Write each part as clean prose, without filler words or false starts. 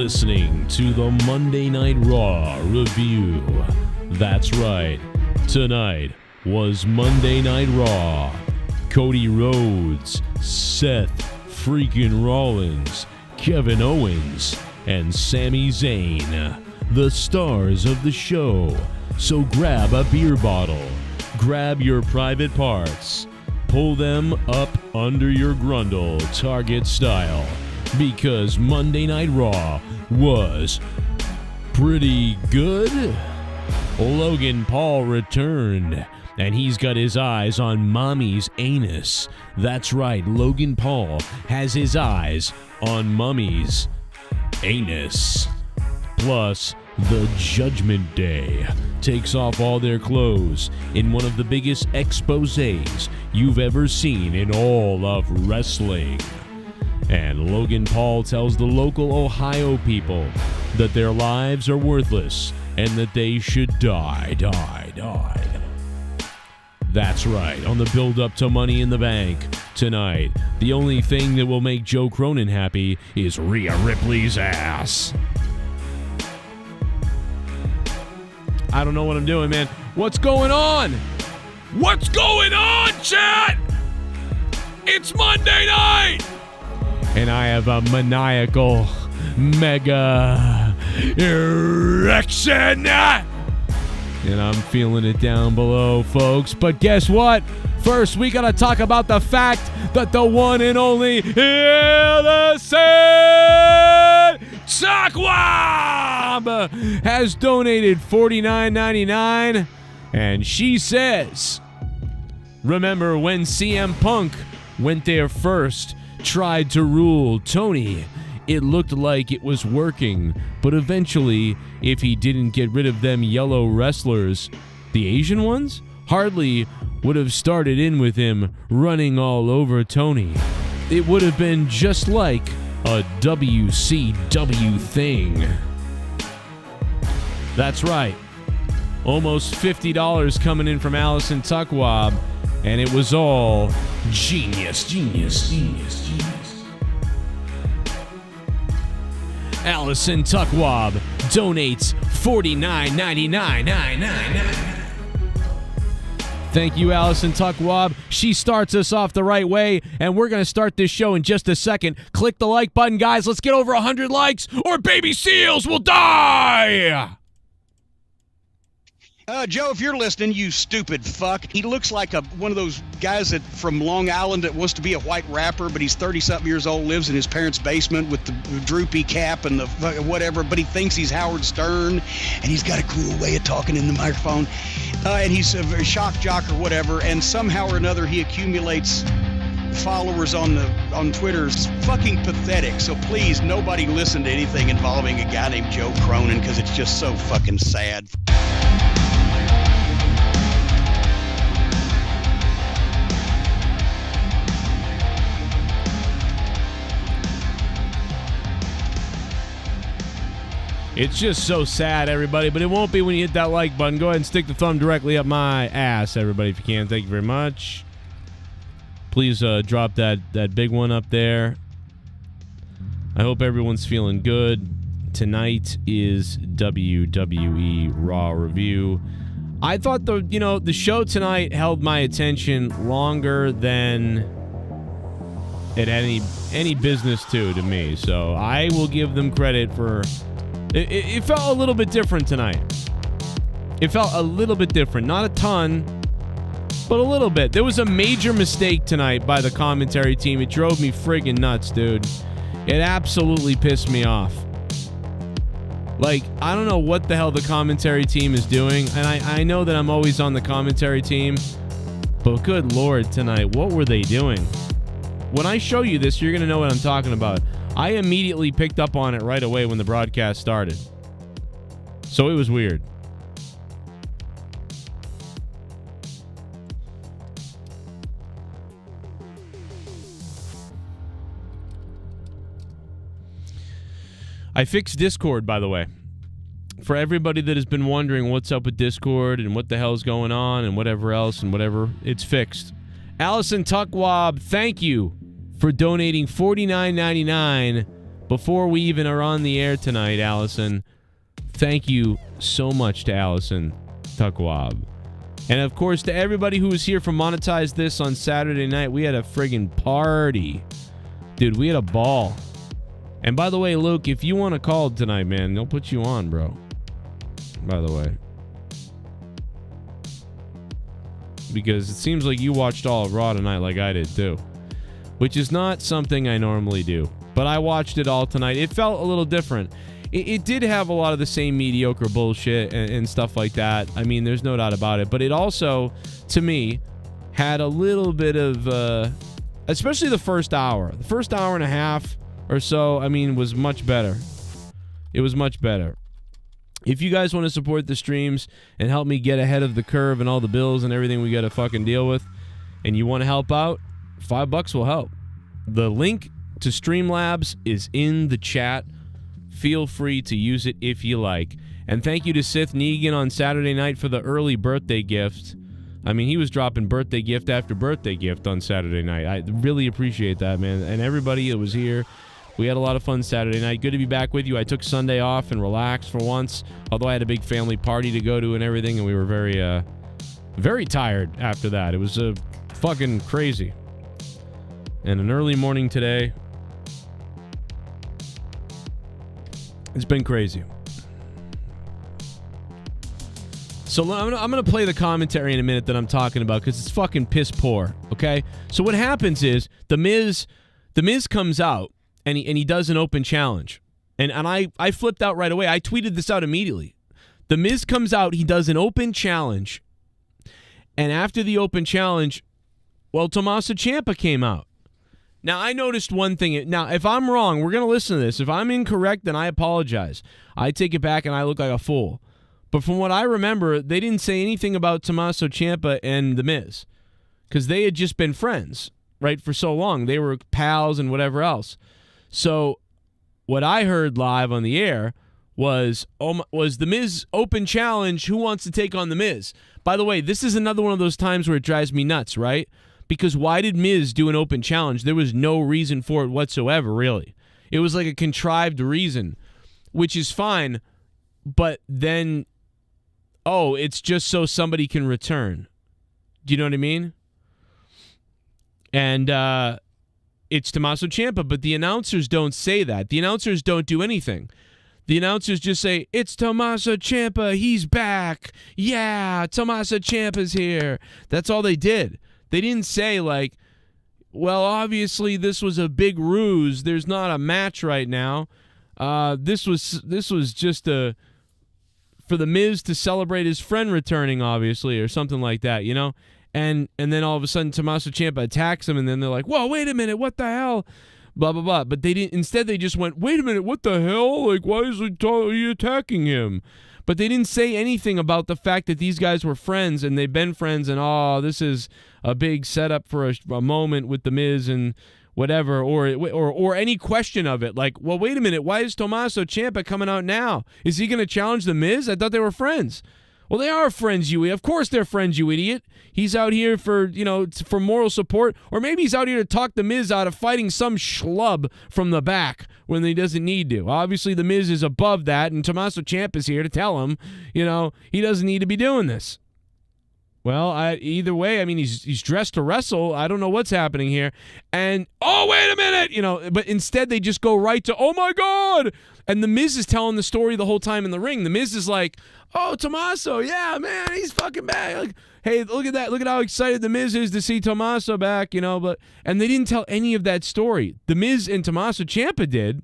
listening to the Monday Night Raw review. That's right, tonight was Monday Night Raw. Cody Rhodes, Seth freaking Rollins, Kevin Owens, and Sami Zayn, the stars of the show. So grab a beer bottle, grab your private parts, pull them up under your grundle, Target style, because Monday Night Raw was pretty good. Logan Paul returned, and he's got his eyes on Mommy's anus. That's right, Logan Paul has his eyes on Mommy's anus. Plus, the Judgment Day takes off all their clothes in one of the biggest exposés you've ever seen in all of wrestling. And Logan Paul tells the local Ohio people that their lives are worthless and that they should die. That's right, on the build-up to Money in the Bank tonight, the only thing that will make Joe Cronin happy is Rhea Ripley's ass. I don't know what I'm doing, man. What's going on? What's going on, chat? It's Monday night! And I have a maniacal mega erection. And I'm feeling it down below, folks. But guess what? First, we gotta talk about the fact that the one and only Allison Takwab has donated $49.99. And she says, remember when CM Punk went there first, tried to rule Tony? It looked like it was working, but eventually, if he didn't get rid of them yellow wrestlers, the Asian ones, hardly would have started in with him running all over Tony. It would have been just like a WCW thing. That's right. Almost $50 coming in from Allison Takwab, and it was all genius. Allison Takwab donates $49.99. Thank you, Allison Takwab. She starts us off the right way, and we're going to start this show in just a second. Click the like button, guys. Let's get over 100 likes, or baby seals will die! Joe, if you're listening, you stupid fuck. He looks like one of those guys that from Long Island that wants to be a white rapper, but he's 30-something years old, lives in his parents' basement with the droopy cap and the whatever, but he thinks he's Howard Stern, and he's got a cool way of talking in the microphone, and he's a shock jock or whatever, and somehow or another he accumulates followers on Twitter. It's fucking pathetic. So please, nobody listen to anything involving a guy named Joe Cronin, because it's just so fucking sad. It's just so sad, everybody, but it won't be when you hit that like button. Go ahead and stick the thumb directly up my ass, everybody, if you can. Thank you very much. Please drop that big one up there. I hope everyone's feeling good. Tonight is WWE Raw review. I thought the show tonight held my attention longer than it had any business to me. So I will give them credit for. It felt a little bit different tonight. It felt a little bit different. Not a ton, but a little bit. There was a major mistake tonight by the commentary team. It drove me friggin' nuts, dude. It absolutely pissed me off. Like, I don't know what the hell the commentary team is doing. And I know that I'm always on the commentary team. But good Lord, tonight, what were they doing? When I show you this, you're going to know what I'm talking about. I immediately picked up on it right away when the broadcast started. So it was weird. I fixed Discord, by the way. For everybody that has been wondering what's up with Discord and what the hell's going on and whatever else and whatever, it's fixed. Allison Takwab, thank you for donating $49.99. before we even are on the air tonight, Allison, thank you so much to Allison Tukwab. And, of course, to everybody who was here for Monetize This on Saturday night. We had a friggin' party. Dude, we had a ball. And, by the way, Luke, if you want to call tonight, man, they'll put you on, bro. By the way. Because it seems like you watched all of Raw tonight like I did, too. Which is not something I normally do. But I watched it all tonight. It felt a little different. It did have a lot of the same mediocre bullshit and stuff like that. I mean, there's no doubt about it. But it also, to me, had a little bit of, especially the first hour. The first hour and a half or so, I mean, was much better. It was much better. If you guys want to support the streams and help me get ahead of the curve and all the bills and everything we got to fucking deal with, and you want to help out, $5 will help. The link to Streamlabs is in the chat. Feel free to use it if you like. And thank you to Sith Negan on Saturday night for the early birthday gift. I mean, he was dropping birthday gift after birthday gift on Saturday night. I really appreciate that, man. And everybody that was here, we had a lot of fun Saturday night. Good to be back with you. I took Sunday off and relaxed for once, although I had a big family party to go to and everything, and we were very, very tired after that. It was fucking crazy. And an early morning today. It's been crazy. So I'm gonna play the commentary in a minute that I'm talking about because it's fucking piss poor. Okay. So what happens is the Miz comes out and he does an open challenge, and I flipped out right away. I tweeted this out immediately. The Miz comes out, he does an open challenge, and after the open challenge, well, Tommaso Ciampa came out. Now, I noticed one thing. Now, if I'm wrong, we're going to listen to this. If I'm incorrect, then I apologize. I take it back and I look like a fool. But from what I remember, they didn't say anything about Tommaso Ciampa and The Miz because they had just been friends, right, for so long. They were pals and whatever else. So what I heard live on the air was The Miz open challenge, who wants to take on The Miz? By the way, this is another one of those times where it drives me nuts, right? Because why did Miz do an open challenge? There was no reason for it whatsoever, really. It was like a contrived reason, which is fine, but then, it's just so somebody can return. Do you know what I mean? And it's Tommaso Ciampa, but the announcers don't say that. The announcers don't do anything. The announcers just say, it's Tommaso Ciampa, he's back. Yeah, Tommaso Ciampa's here. That's all they did. They didn't say, like, well, obviously this was a big ruse. There's not a match right now. This was just for the Miz to celebrate his friend returning, obviously, or something like that, you know? And then all of a sudden Tommaso Ciampa attacks him, and then they're like, whoa, wait a minute, what the hell? Blah, blah, blah. But they didn't. Instead, they just went, wait a minute, what the hell? Like, why is he attacking him? But they didn't say anything about the fact that these guys were friends and they've been friends and, this is a big setup for a moment with The Miz and whatever, or any question of it. Like, well, wait a minute, why is Tommaso Ciampa coming out now? Is he going to challenge The Miz? I thought they were friends. Well, they are friends, you idiot. Of course they're friends, you idiot. He's out here for moral support, or maybe he's out here to talk The Miz out of fighting some schlub from the back when he doesn't need to. Obviously, The Miz is above that, and Tommaso Ciampa's here to tell him, he doesn't need to be doing this. Well, either way, I mean, he's dressed to wrestle. I don't know what's happening here. And, wait a minute, but instead they just go right to, oh, my God. And The Miz is telling the story the whole time in the ring. The Miz is like, oh, Tommaso, yeah, man, he's fucking back. Like, hey, look at that. Look at how excited The Miz is to see Tommaso back, and they didn't tell any of that story. The Miz and Tommaso Ciampa did,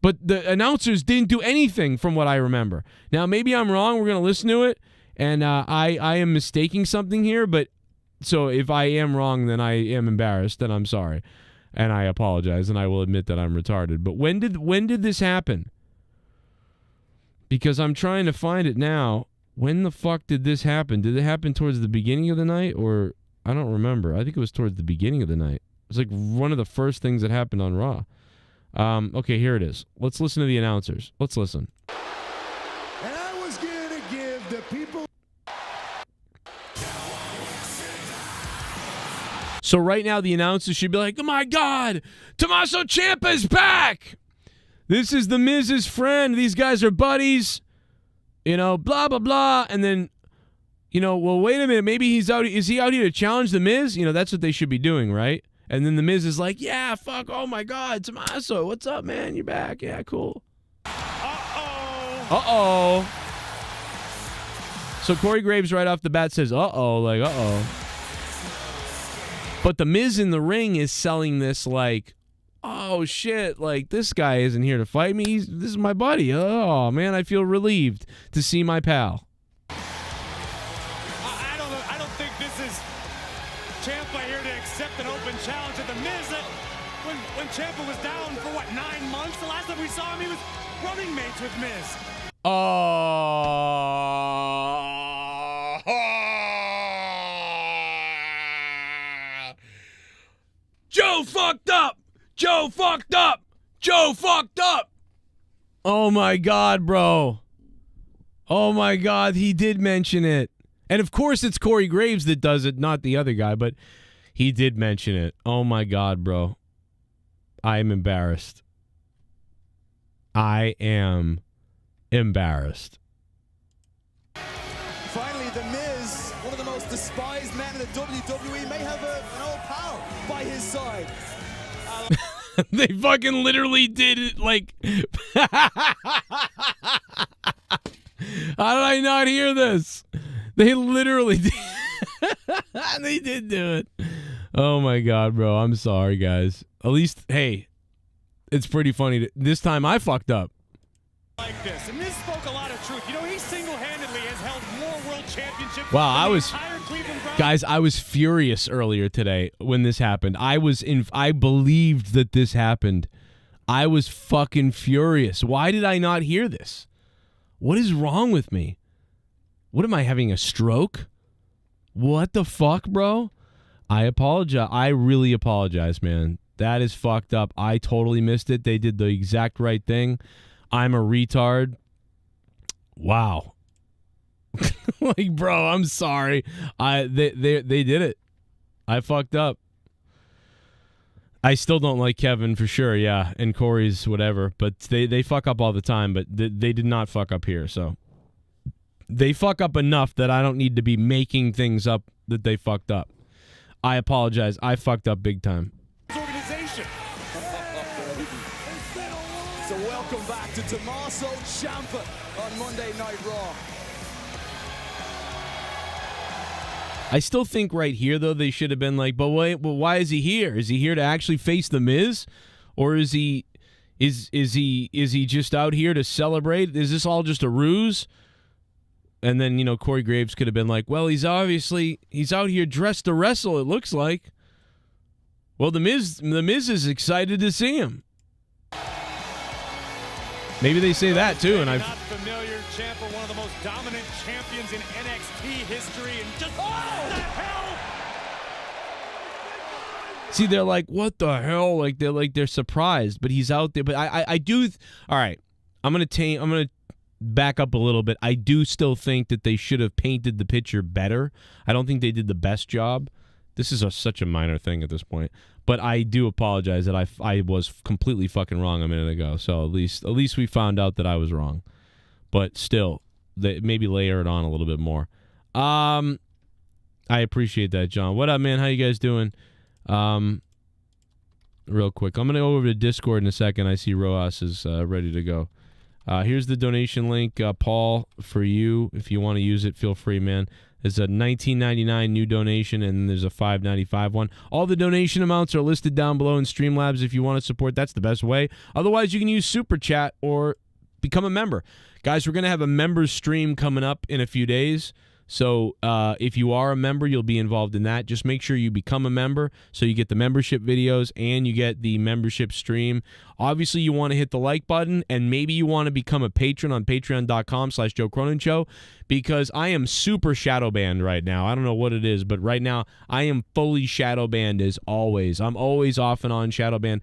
but the announcers didn't do anything from what I remember. Now, maybe I'm wrong. We're going to listen to it. And I am mistaking something here, but so if I am wrong, then I am embarrassed, and I'm sorry, and I apologize, and I will admit that I'm retarded. But when did this happen? Because I'm trying to find it now. When the fuck did this happen? Did it happen towards the beginning of the night, or I don't remember. I think it was towards the beginning of the night. It was like one of the first things that happened on Raw. Okay, here it is. Let's listen to the announcers. Let's listen. And I was going to give the people. So right now the announcers should be like, oh my God, Tommaso Ciampa's back. This is the Miz's friend. These guys are buddies. You know, blah, blah, blah. And then, you know, well, wait a minute. Maybe he's out. Is he out here to challenge the Miz? You know, that's what they should be doing, right? And then the Miz is like, yeah, fuck. Oh, my God. Tommaso, what's up, man? You're back. Yeah, cool. Uh-oh. So Corey Graves right off the bat says, uh-oh, like, uh-oh. But the Miz in the ring is selling this like, oh, shit, like, this guy isn't here to fight me. This is my buddy. Oh, man, I feel relieved to see my pal. I don't think this is Champa here to accept an open challenge at the Miz. When Champa was down for, 9 months? The last time we saw him, he was running mates with Miz. Joe fucked up. Joe fucked up. Joe fucked up. Oh, my God, bro. Oh, my God, he did mention it. And, of course, it's Corey Graves that does it, not the other guy, but he did mention it. Oh, my God, bro. I am embarrassed. I am embarrassed. Finally, The Miz, one of the most despised men in the WWE, may have an old pal by his side. They fucking literally did it, like... How did I not hear this? They literally did. They did do it. Oh, my God, bro. I'm sorry, guys. At least, hey, it's pretty funny. This time I fucked up. Like this, and this spoke a lot of truth. You know, he single-handedly has held more world championships. Wow, I was Cleveland furious earlier today when this happened. I believed that this happened. I was fucking furious. Why did I not hear this? What is wrong with me? What am I, having a stroke? What the fuck, bro? I apologize. I really apologize, man. That is fucked up. I totally missed it. They did the exact right thing. I'm a retard. Wow. Like, bro, I'm sorry. They did it. I fucked up. I still don't like Kevin for sure, yeah, and Corey's whatever, but they fuck up all the time, but they did not fuck up here, so. They fuck up enough that I don't need to be making things up that they fucked up. I apologize. I fucked up big time. organization. So welcome back to Tommaso Ciampa on Monday Night Raw. I still think right here, though, they should have been like, but wait, well, why is he here? Is he here to actually face the Miz? Or is he just out here to celebrate? Is this all just a ruse? And then, you know, Corey Graves could have been like, well, he's out here dressed to wrestle, it looks like. Well, the Miz is excited to see him. Maybe they say that too, and Not familiar, Champa, one of the most dominant champions in NXT history, and just what the hell? See, they're like, what the hell? Like they're surprised, but he's out there. But I do. All right, I'm gonna back up a little bit. I do still think that they should have painted the picture better. I don't think they did the best job. This is such a minor thing at this point, but I do apologize that I was completely fucking wrong a minute ago. So at least we found out that I was wrong, but still, maybe layer it on a little bit more. I appreciate that, John. What up, man? How you guys doing? Real quick, I'm gonna go over to Discord in a second. I see Rojas is ready to go. Here's the donation link, Paul, for you. If you want to use it, feel free, man. There's a $19.99 new donation, and there's a $5.95 one. All the donation amounts are listed down below in Streamlabs. If you want to support, that's the best way. Otherwise, you can use Super Chat or become a member. Guys, we're going to have a members stream coming up in a few days. So if you are a member, you'll be involved in that. Just make sure you become a member so you get the membership videos and you get the membership stream. Obviously, you want to hit the like button, and maybe you want to become a patron on patreon.com/Joe Cronin Show, because I am super shadow banned right now. I don't know what it is, but right now I am fully shadow banned as always. I'm always off and on shadow banned.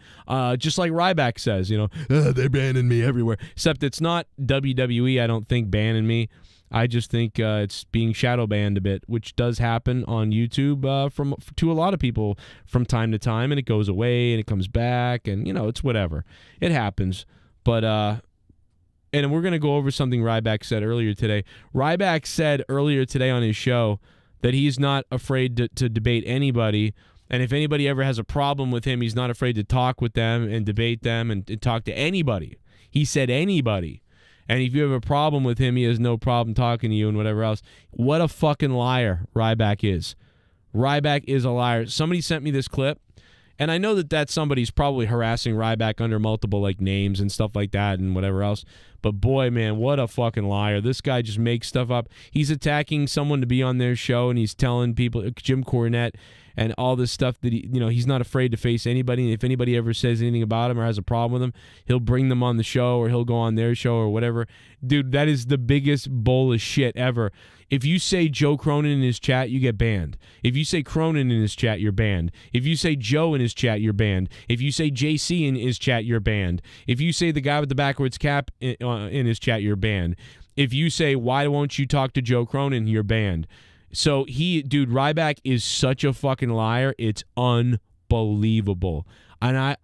Just like Ryback says, you know, they're banning me everywhere. Except it's not WWE, I don't think, banning me. I just think it's being shadow banned a bit, which does happen on YouTube to a lot of people from time to time, and it goes away and it comes back, and, you know, it's whatever. It happens. But and we're gonna go over something Ryback said earlier today. Ryback said earlier today on his show that he's not afraid to debate anybody. And if anybody ever has a problem with him, he's not afraid to talk with them and debate them and talk to anybody. He said anybody. And if you have a problem with him, he has no problem talking to you and whatever else. What a fucking liar Ryback is. Ryback is a liar. Somebody sent me this clip, and I know that somebody's probably harassing Ryback under multiple like names and stuff like that and whatever else. But boy, man, what a fucking liar. This guy just makes stuff up. He's attacking someone to be on their show, and he's telling people, Jim Cornette, and all this stuff that he's not afraid to face anybody. And if anybody ever says anything about him or has a problem with him, he'll bring them on the show or he'll go on their show or whatever. Dude, that is the biggest bowl of shit ever. If you say Joe Cronin in his chat, you get banned. If you say Cronin in his chat, you're banned. If you say Joe in his chat, you're banned. If you say JC in his chat, you're banned. If you say the guy with the backwards cap in his chat, you're banned. If you say, why won't you talk to Joe Cronin, you're banned. So dude, Ryback is such a fucking liar. It's unbelievable. And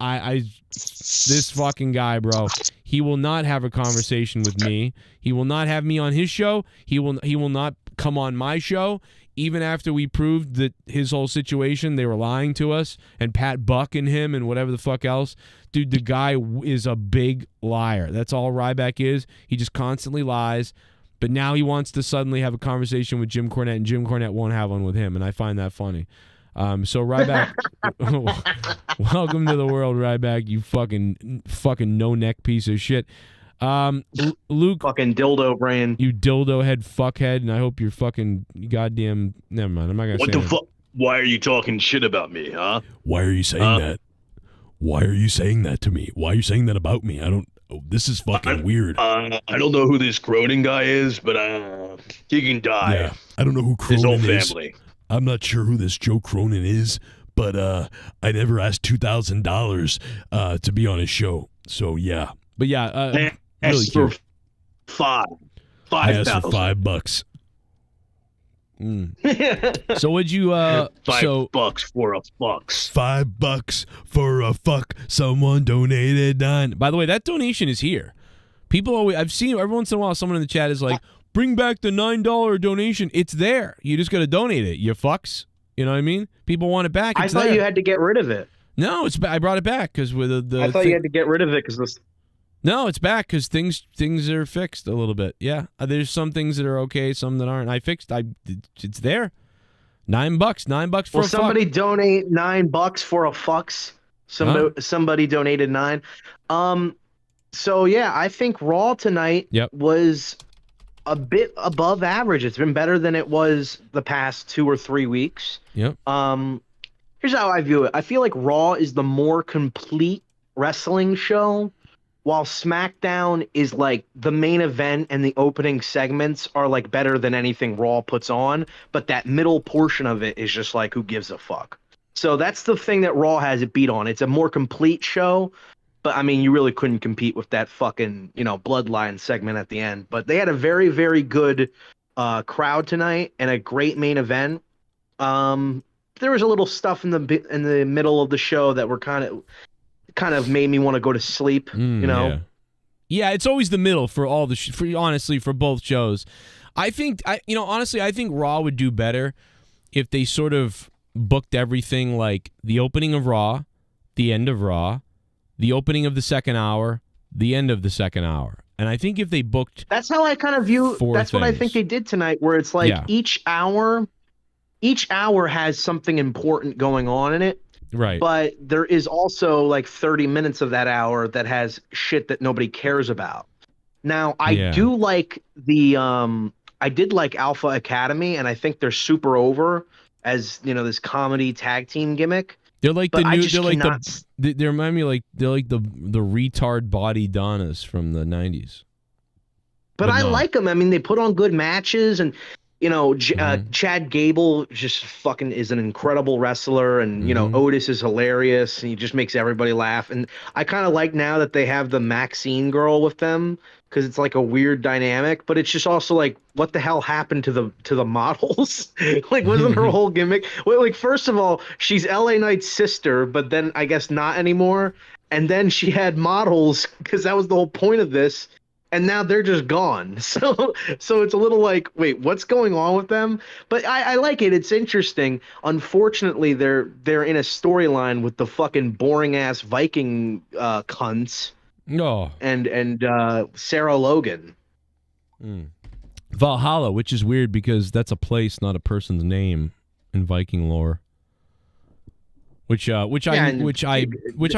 this fucking guy, bro, he will not have a conversation with me. He will not have me on his show. He will not come on my show. Even after we proved that his whole situation, they were lying to us and Pat bucking him and whatever the fuck else. Dude, the guy is a big liar. That's all Ryback is. He just constantly lies. But now he wants to suddenly have a conversation with Jim Cornette, and Jim Cornette won't have one with him, and I find that funny. So Ryback, welcome to the world, Ryback. You fucking no-neck piece of shit. Luke, fucking dildo brain. You dildo head fuckhead, and I hope you're fucking goddamn. Never mind. I'm not gonna say. What the fuck? Why are you talking shit about me, huh? Why are you saying that? Why are you saying that to me? Why are you saying that about me? I don't. Oh, this is fucking weird. I don't know who this Cronin guy is, but he can die. Yeah, I don't know who Cronin is. His whole is. family. I'm not sure who this Joe Cronin is, but I never asked $2,000 to be on his show. So yeah, but yeah, really for cute. $5,000. I asked for $5. So would you $5 for a fuck. $5 for a fuck. Someone donated $9. By the way, that donation is here. People always, I've seen every once in a while someone in the chat is like, bring back the $9 donation. It's there. You just got to donate it. You fucks. You know what I mean? People want it back. I thought you had to get rid of it. No, I brought it back because with the. I thought you had to get rid of it because this. No, it's back because things are fixed a little bit. Yeah, there's some things that are okay, some that aren't. It's there. $9 for a somebody fuck. Donate $9 for a fucks. Somebody donated $9. So yeah, I think Raw tonight was a bit above average. It's been better than it was the past 2 or 3 weeks. Yep. Here's how I view it. I feel like Raw is the more complete wrestling show, while SmackDown is like the main event and the opening segments are like better than anything Raw puts on, but that middle portion of it is just like, who gives a fuck? So that's the thing that Raw has it beat on. It's a more complete show, but I mean, you really couldn't compete with that fucking, Bloodline segment at the end. But they had a very, very good crowd tonight and a great main event. There was a little stuff in the middle of the show that were kind of made me want to go to sleep, Yeah, it's always the middle for all honestly for both shows. I think honestly I think Raw would do better if they sort of booked everything like the opening of Raw, the end of Raw, the opening of the second hour, the end of the second hour. And I think if they booked That's how I kind of view that's what I think they did tonight, where it's like each hour has something important going on in it. Right. But there is also like 30 minutes of that hour that has shit that nobody cares about. Now, I do like I did like Alpha Academy, and I think they're super over as, this comedy tag team gimmick. They're like they remind me like they're like the retard body Donnas from the 90s. But I like them. I mean, they put on good matches, and Chad Gable just fucking is an incredible wrestler, and Otis is hilarious, and he just makes everybody laugh. And I kind of like now that they have the Maxine girl with them, because it's like a weird dynamic, but it's just also like, what the hell happened to the models? Like, wasn't her whole gimmick? Well, like, first of all, she's LA Knight's sister, but then I guess not anymore. and then she had models because that was the whole point of this, and now they're just gone. So it's a little like, wait, what's going on with them? But I like it. It's interesting. Unfortunately, they're in a storyline with the fucking boring ass Viking cunts. No. And Sarah Logan. Valhalla, which is weird because that's a place, not a person's name in Viking lore. Which I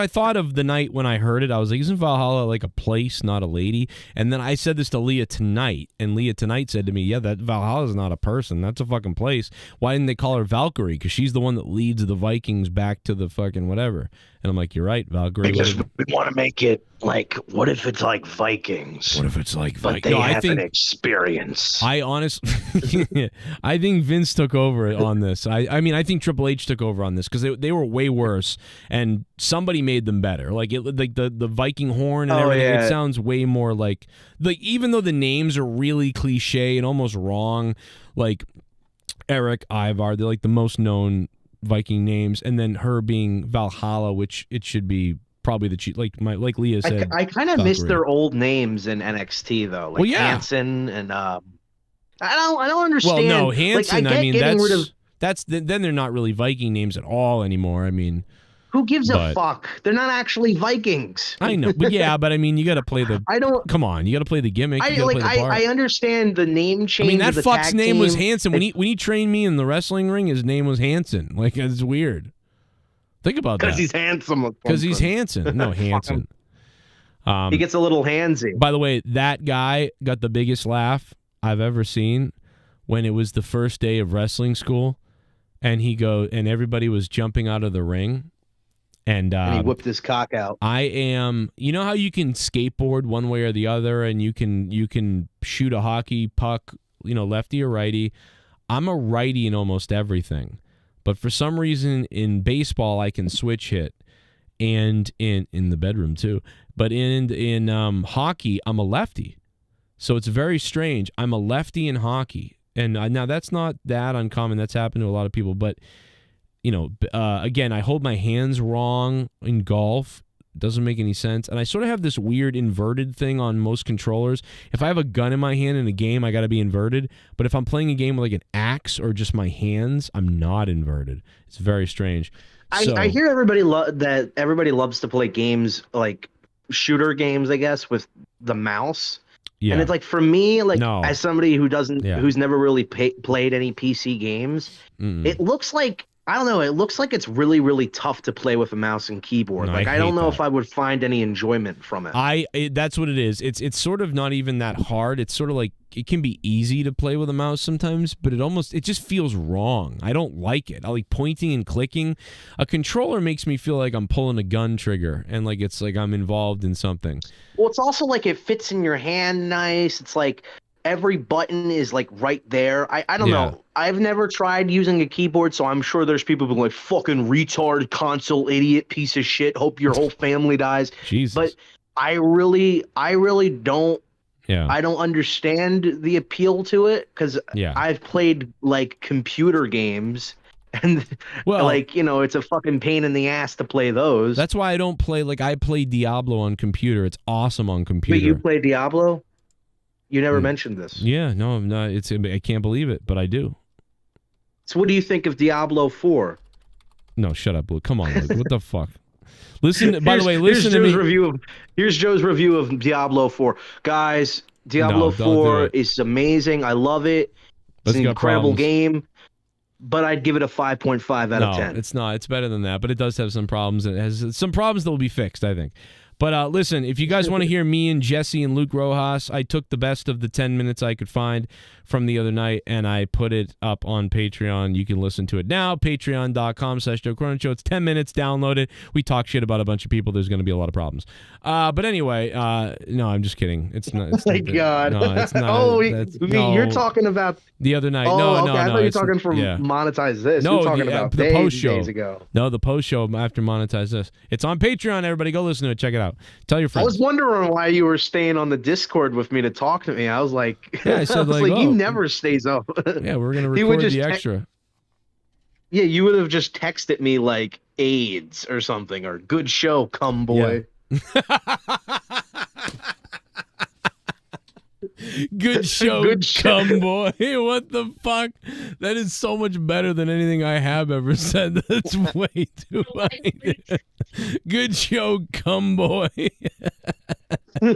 thought of the night when I heard it. I was like, isn't Valhalla like a place, not a lady? And then I said this to Leah tonight, and Leah tonight said to me, yeah, that Valhalla's not a person. That's a fucking place. Why didn't they call her Valkyrie? Because she's the one that leads the Vikings back to the fucking whatever. And I'm like, you're right, Valkyrie. Because we want to make it like, what if it's like Vikings? What if it's like Vikings? But they have an experience. I honestly, I think Vince took over on this. I mean, I think Triple H took over on this because they were way worse, and somebody made them better. Like the Viking horn and everything. Yeah. It sounds way more like even though the names are really cliche and almost wrong, like Eric, Ivar, they're like the most known Viking names, and then her being Valhalla, which it should be probably like Leah said. I kind of miss their old names in NXT though, like Hanson and I don't understand. Well, no, Hanson. Like, I mean, then they're not really Viking names at all anymore. I mean, who gives a fuck? They're not actually Vikings. I know, but but I mean, you got to play the. Come on, you got to play the gimmick. I understand the name change. I mean, that of the fuck's tag name team. was Hanson. When he trained me in the wrestling ring, his name was Hanson. Like, it's weird. Think about that. Because he's handsome. Because he's Hanson. No, Hanson. He gets a little handsy. By the way, that guy got the biggest laugh I've ever seen when it was the first day of wrestling school, and everybody was jumping out of the ring. And he whipped his cock out. You know how you can skateboard one way or the other, and you can shoot a hockey puck, lefty or righty. I'm a righty in almost everything, but for some reason in baseball I can switch hit, and in the bedroom too. But in hockey I'm a lefty, so it's very strange. I'm a lefty in hockey, and now that's not that uncommon. That's happened to a lot of people, but. Again, I hold my hands wrong in golf. It doesn't make any sense. And I sort of have this weird inverted thing on most controllers. If I have a gun in my hand in a game, I got to be inverted. But if I'm playing a game with like an axe or just my hands, I'm not inverted. It's very strange. I hear everybody that everybody loves to play games like shooter games, I guess, with the mouse. Yeah. And it's like, for me, like as somebody who's never really played any PC games, it looks like, I don't know. It looks like it's really, really tough to play with a mouse and keyboard. I don't know if I would find any enjoyment from it. That's what it is. It's sort of not even that hard. It's sort of like it can be easy to play with a mouse sometimes, but it just feels wrong. I don't like it. I like pointing and clicking. A controller makes me feel like I'm pulling a gun trigger, and like it's like I'm involved in something. Well, it's also like it fits in your hand nice. It's like every button is like right there. I don't know. I've never tried using a keyboard, so I'm sure there's people who are like, fucking retard console idiot piece of shit. Hope your whole family dies. Jesus. But I really don't. Yeah. I don't understand the appeal to it because I've played like computer games, and it's a fucking pain in the ass to play those. That's why I don't play. Like, I play Diablo on computer. It's awesome on computer. Wait, you play Diablo? You never mentioned this. Yeah, no, I'm not. I can't believe it, but I do. So what do you think of Diablo 4? No, shut up, Blue. Come on, Luke. What the fuck? Listen. By the way, listen to me. Here's Joe's review of Diablo 4. Guys, Diablo 4 is amazing. I love it. It's an incredible game. But I'd give it a 5.5 out of 10. No, it's not. It's better than that, but it does have some problems. It has some problems that will be fixed, I think. But listen, if you guys want to hear me and Jesse and Luke Rojas, I took the best of the 10 minutes I could find from the other night, and I put it up on Patreon. You can listen to it now, patreon.com/Joe Cronin Show. It's 10 minutes, download it. We talk shit about a bunch of people. There's going to be a lot of problems. But anyway, no, I'm just kidding. It's not. Oh, my God. No, it's not. You're talking about the other night. Oh, no, okay. no, I no. thought you were talking from Monetize This. No, you're talking about the post show. Days ago. No, the post show after Monetize This. It's on Patreon, everybody. Go listen to it. Check it out. Tell your friends. I was wondering why you were staying on the Discord with me to talk to me. I was like, I said, he never stays up. Yeah, we're going to record the extra. Yeah, you would have just texted me like AIDS or something, or good show, cum boy. Good show, Good show. cum boy. What the fuck? That is so much better than anything I have ever said. That's way too funny. Good show, cum boy. By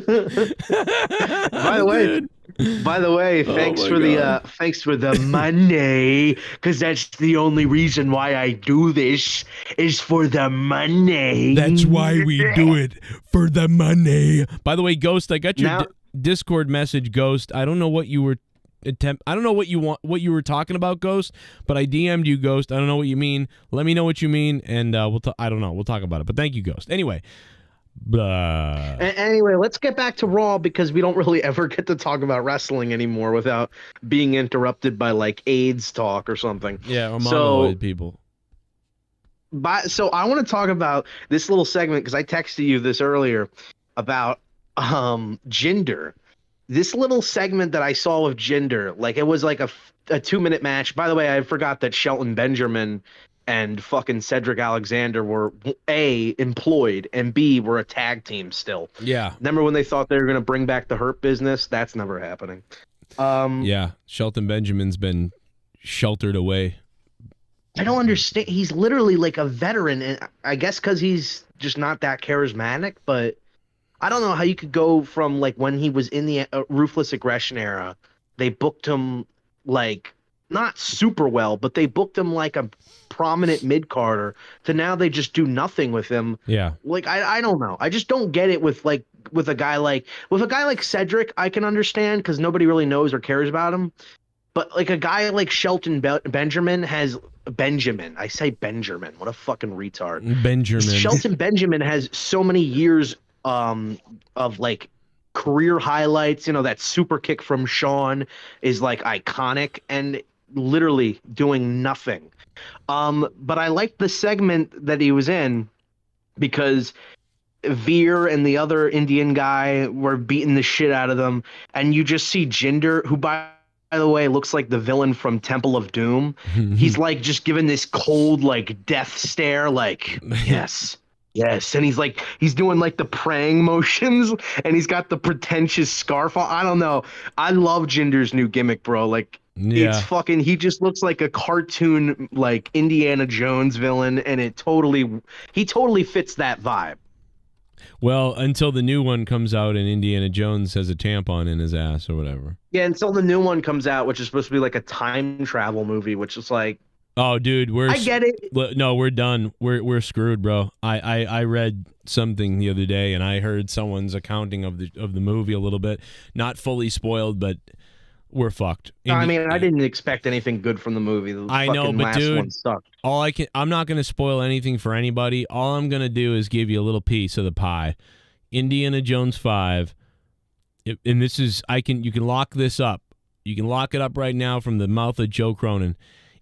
the way, thanks for the money, because that's the only reason why I do this is for the money. That's why we do it, for the money. By the way, Ghost, I got your Discord message, Ghost. I don't know what you were I don't know what you were talking about, Ghost, but I DM'd you, Ghost. I don't know what you mean. Let me know what you mean, and I don't know. We'll talk about it. But thank you, Ghost. Anyway. Anyway, let's get back to Raw, because we don't really ever get to talk about wrestling anymore without being interrupted by like AIDS talk or something. Yeah, or mongoloid people. So I want to talk about this little segment, because I texted you this earlier about Jinder. This little segment that I saw with Jinder, like it was like a 2-minute match. By the way, I forgot that Shelton Benjamin and fucking Cedric Alexander were A, employed, and B, were a tag team still. Yeah. Remember when they thought they were going to bring back the Hurt Business? That's never happening. Yeah, Shelton Benjamin's been sheltered away. I don't understand. He's literally like a veteran, and I guess because he's just not that charismatic, but I don't know how you could go from like when he was in the Ruthless Aggression era, they booked him like not super well, but they booked him like a prominent mid-carder, to now they just do nothing with him. Yeah. Like I don't know. I just don't get it with a guy like Cedric. I can understand because nobody really knows or cares about him. But like a guy like Shelton Benjamin has Benjamin. I say Benjamin. What a fucking retard. Benjamin. Shelton Benjamin has so many years of like career highlights. You know, that super kick from Shawn is like iconic, and literally doing nothing. But I liked the segment that he was in, because Veer and the other Indian guy were beating the shit out of them, and you just see Jinder, who by the way looks like the villain from Temple of Doom. He's like just giving this cold like death stare, like yes. Yes, and he's doing like the praying motions, and he's got the pretentious scarf on. I don't know. I love Jinder's new gimmick, bro. Like, it's fucking. He just looks like a cartoon, like Indiana Jones villain, and he totally fits that vibe. Well, until the new one comes out and Indiana Jones has a tampon in his ass or whatever. Yeah, until the new one comes out, which is supposed to be like a time travel movie, which is like. Oh, dude, I get it. No, we're done. We're screwed, bro. I read something the other day, and I heard someone's accounting of the movie a little bit, not fully spoiled, but we're fucked. I mean, I didn't expect anything good from the movie. I know, but last dude, one sucked. I'm not gonna spoil anything for anybody. All I'm gonna do is give you a little piece of the pie. Indiana Jones 5, and this is you can lock this up. You can lock it up right now from the mouth of Joe Cronin.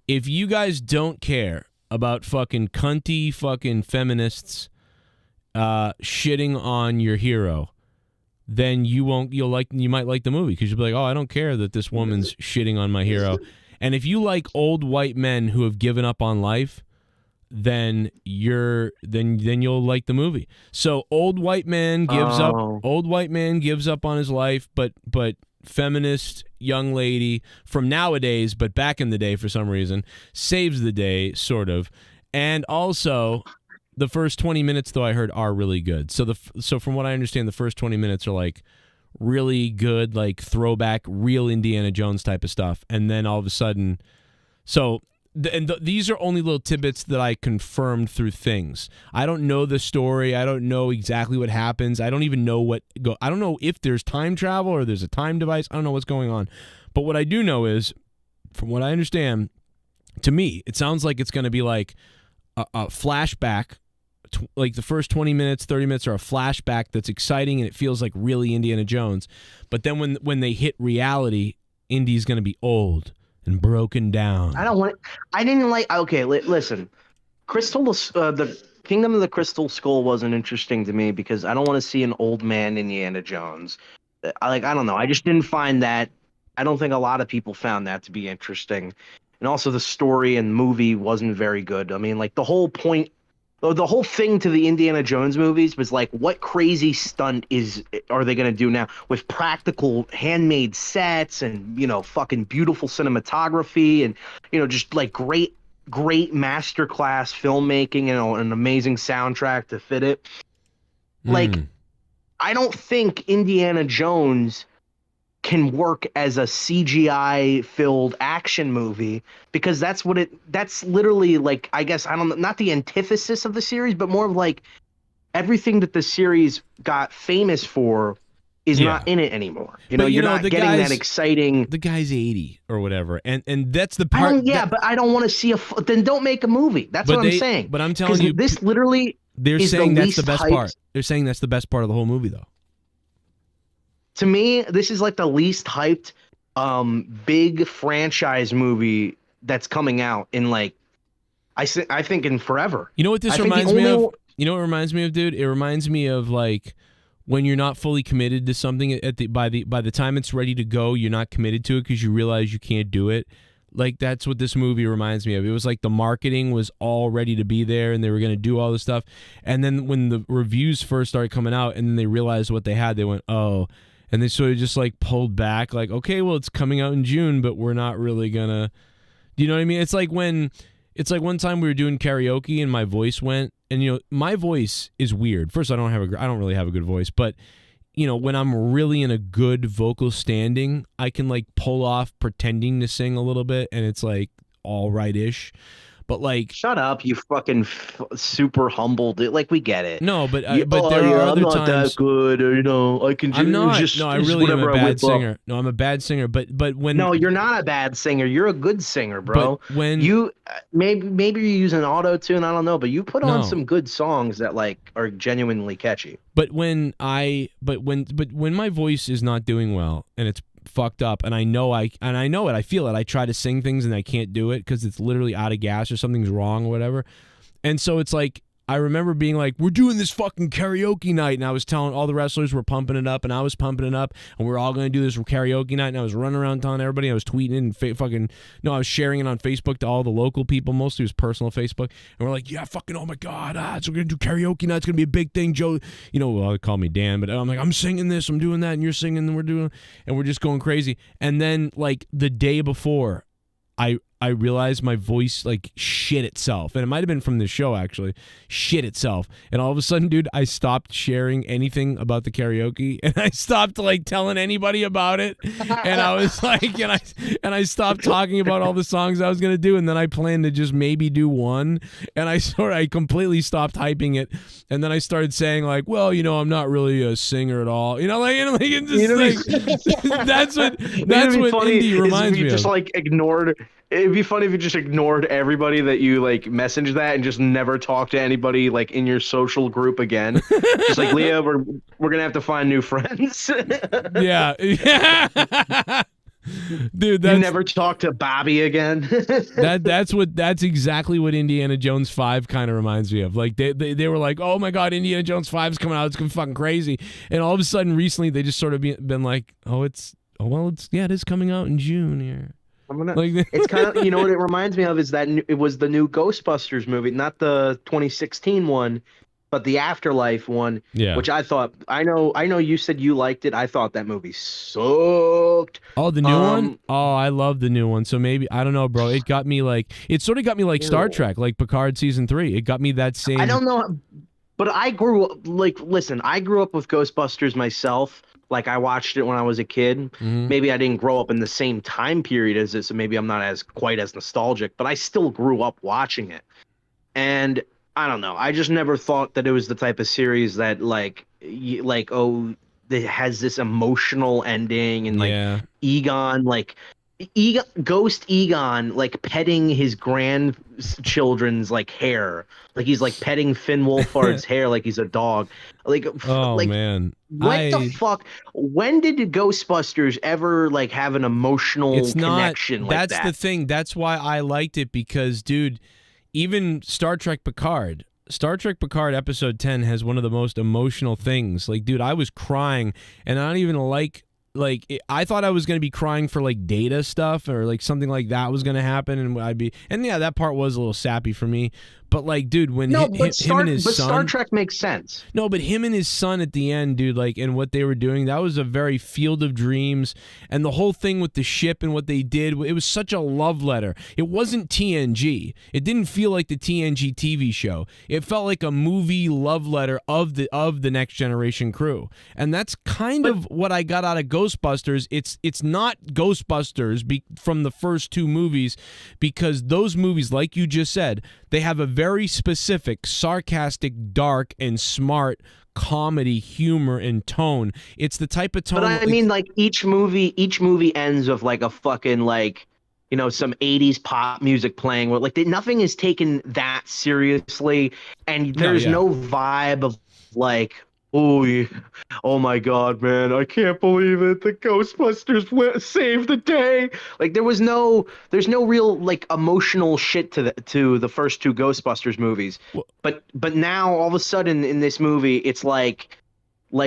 If you guys don't care about fucking cunty fucking feminists shitting on your hero, then you might like the movie, because you'll be like, oh, I don't care that this woman's shitting on my hero. And if you like old white men who have given up on life, then you'll like the movie. So old white man gives up on his life, but feminist young lady from nowadays, but back in the day for some reason, saves the day, sort of. And also, the first 20 minutes, though, I heard are really good. So from what I understand, the first 20 minutes are like really good, like throwback, real Indiana Jones type of stuff. And then all of a sudden, these are only little tidbits that I confirmed through things. I don't know the story. I don't know exactly what happens. I don't even know I don't know if there's time travel or there's a time device. I don't know what's going on. But what I do know is, from what I understand, to me, it sounds like it's going to be like a flashback. Like the first 20 minutes, 30 minutes are a flashback that's exciting and it feels like really Indiana Jones. But then when they hit reality, Indy's going to be old and broken down. Listen, the Kingdom of the Crystal Skull wasn't interesting to me because I don't want to see an old man Indiana Jones. I don't know. I just didn't find that. I don't think a lot of people found that to be interesting. and also the story and movie wasn't very good. I mean, like the whole thing to the Indiana Jones movies was like, what crazy stunt are they going to do now with practical handmade sets and, you know, fucking beautiful cinematography and, you know, just like great masterclass filmmaking, you know, an amazing soundtrack to fit it. Like, I don't think Indiana Jones can work as a CGI filled action movie, because that's literally like, I guess, I don't know, not the antithesis of the series, but more of like everything that the series got famous for is not in it anymore. You know, you're not getting that exciting. The guy's 80 or whatever, and that's the part. But I don't want to see then don't make a movie. That's what I'm saying. But I'm telling you, this literally. They're saying that's the best part. They're saying that's the best part of the whole movie, though. To me, this is like the least hyped big franchise movie that's coming out in like I think in forever. You know what this reminds me of? You know what it reminds me of, dude? It reminds me of like when you're not fully committed to something by the time it's ready to go, you're not committed to it because you realize you can't do it. Like, that's what this movie reminds me of. It was like the marketing was all ready to be there and they were going to do all this stuff. And then when the reviews first started coming out and then they realized what they had, they went, oh. And they sort of just like pulled back, like, okay, well, it's coming out in June, but we're not really going to. Do you know what I mean? It's like one time we were doing karaoke and my voice went. And, you know, my voice is weird. First, I don't really have a good voice, but you know, when I'm really in a good vocal standing, I can like pull off pretending to sing a little bit and it's like all right-ish. But like, shut up, you fucking super humble dude. Like, we get it. No, but there are other times. I'm not that good, or, you know, I can. I'm not. No, I really am a bad singer. No, I'm a bad singer. But when. No, you're not a bad singer. You're a good singer, bro. But when you maybe you're using auto tune, I don't know, but you put on some good songs that like are genuinely catchy. But when my voice is not doing well and it's fucked up and I know it, I feel it, I try to sing things and I can't do it because it's literally out of gas or something's wrong or whatever. And so it's like, I remember being like, we're doing this fucking karaoke night, and I was telling all the wrestlers were pumping it up and I was pumping it up and we're all going to do this karaoke night, and I was running around telling everybody, I was tweeting and I was sharing it on Facebook to all the local people, mostly it was personal Facebook, and we're like, yeah, fucking, oh my god, so we're going to do karaoke night, it's going to be a big thing, Joe, you know, well, they call me Dan, but I'm like, I'm singing this, I'm doing that, and you're singing, and we're just going crazy. And then like the day before, I realized my voice like shit itself, and it might have been from the show actually, shit itself. And all of a sudden, dude, I stopped sharing anything about the karaoke, and I stopped like telling anybody about it. And I was like, and I stopped talking about all the songs I was gonna do, and then I planned to just maybe do one, and I completely stopped hyping it, and then I started saying like, well, you know, I'm not really a singer at all, you know, it just like, that's what indie reminds me of. Just like ignored. It'd be funny if you just ignored everybody that you like messaged that and just never talked to anybody like in your social group again. Just like, Leah, we're gonna have to find new friends. Yeah. Dude, you never talk to Bobby again. That's exactly what Indiana Jones 5 kind of reminds me of. Like they were like, oh my god, Indiana Jones 5 is coming out, it's gonna be fucking crazy. And all of a sudden recently they just sort of been like, it is coming out in June here. It's kind of, you know what it reminds me of is that it was the new Ghostbusters movie, not the 2016 one, but the Afterlife one. Yeah. Which I thought, I know you said you liked it. I thought that movie sucked. Oh, the new one? Oh, I love the new one. So maybe, I don't know, bro. It got me like, it sort of got me like Star Trek, like Picard season 3. It got me that same. I don't know, but I grew up with Ghostbusters myself. Like, I watched it when I was a kid. Mm-hmm. Maybe I didn't grow up in the same time period as it, so maybe I'm not quite as nostalgic, but I still grew up watching it. And I don't know. I just never thought that it was the type of series that that has this emotional ending and like Egon, Ghost Egon, like petting his grandchildren's like hair, like he's like petting Finn Wolfhard's hair like he's a dog. Man, what the fuck? When did the Ghostbusters ever like have an emotional connection like that? That's the thing. That's why I liked it, because, dude, even Star Trek Picard episode 10 has one of the most emotional things. Like, dude, I was crying, and I don't even like I thought I was going to be crying for like Data stuff or like something like that was going to happen, and yeah, that part was a little sappy for me. But like, dude, when him and his son, Star Trek makes sense. No, but him and his son at the end, dude, like, and what they were doing, that was a very Field of Dreams, and the whole thing with the ship and what they did, it was such a love letter. It wasn't TNG. It didn't feel like the TNG TV show. It felt like a movie love letter of the Next Generation crew, and that's kind of what I got out of Ghostbusters. It's not Ghostbusters from the first two movies, because those movies, like you just said, they have a very specific, sarcastic, dark, and smart comedy humor and tone. It's the type of tone. But I mean, like each movie ends with like a fucking like, you know, some 80s pop music playing. Where like nothing is taken that seriously, and there's no vibe of like, oh my God, man, I can't believe it. The Ghostbusters saved the day. Like there's no real like emotional shit to the first two Ghostbusters movies. But now all of a sudden in this movie, it's like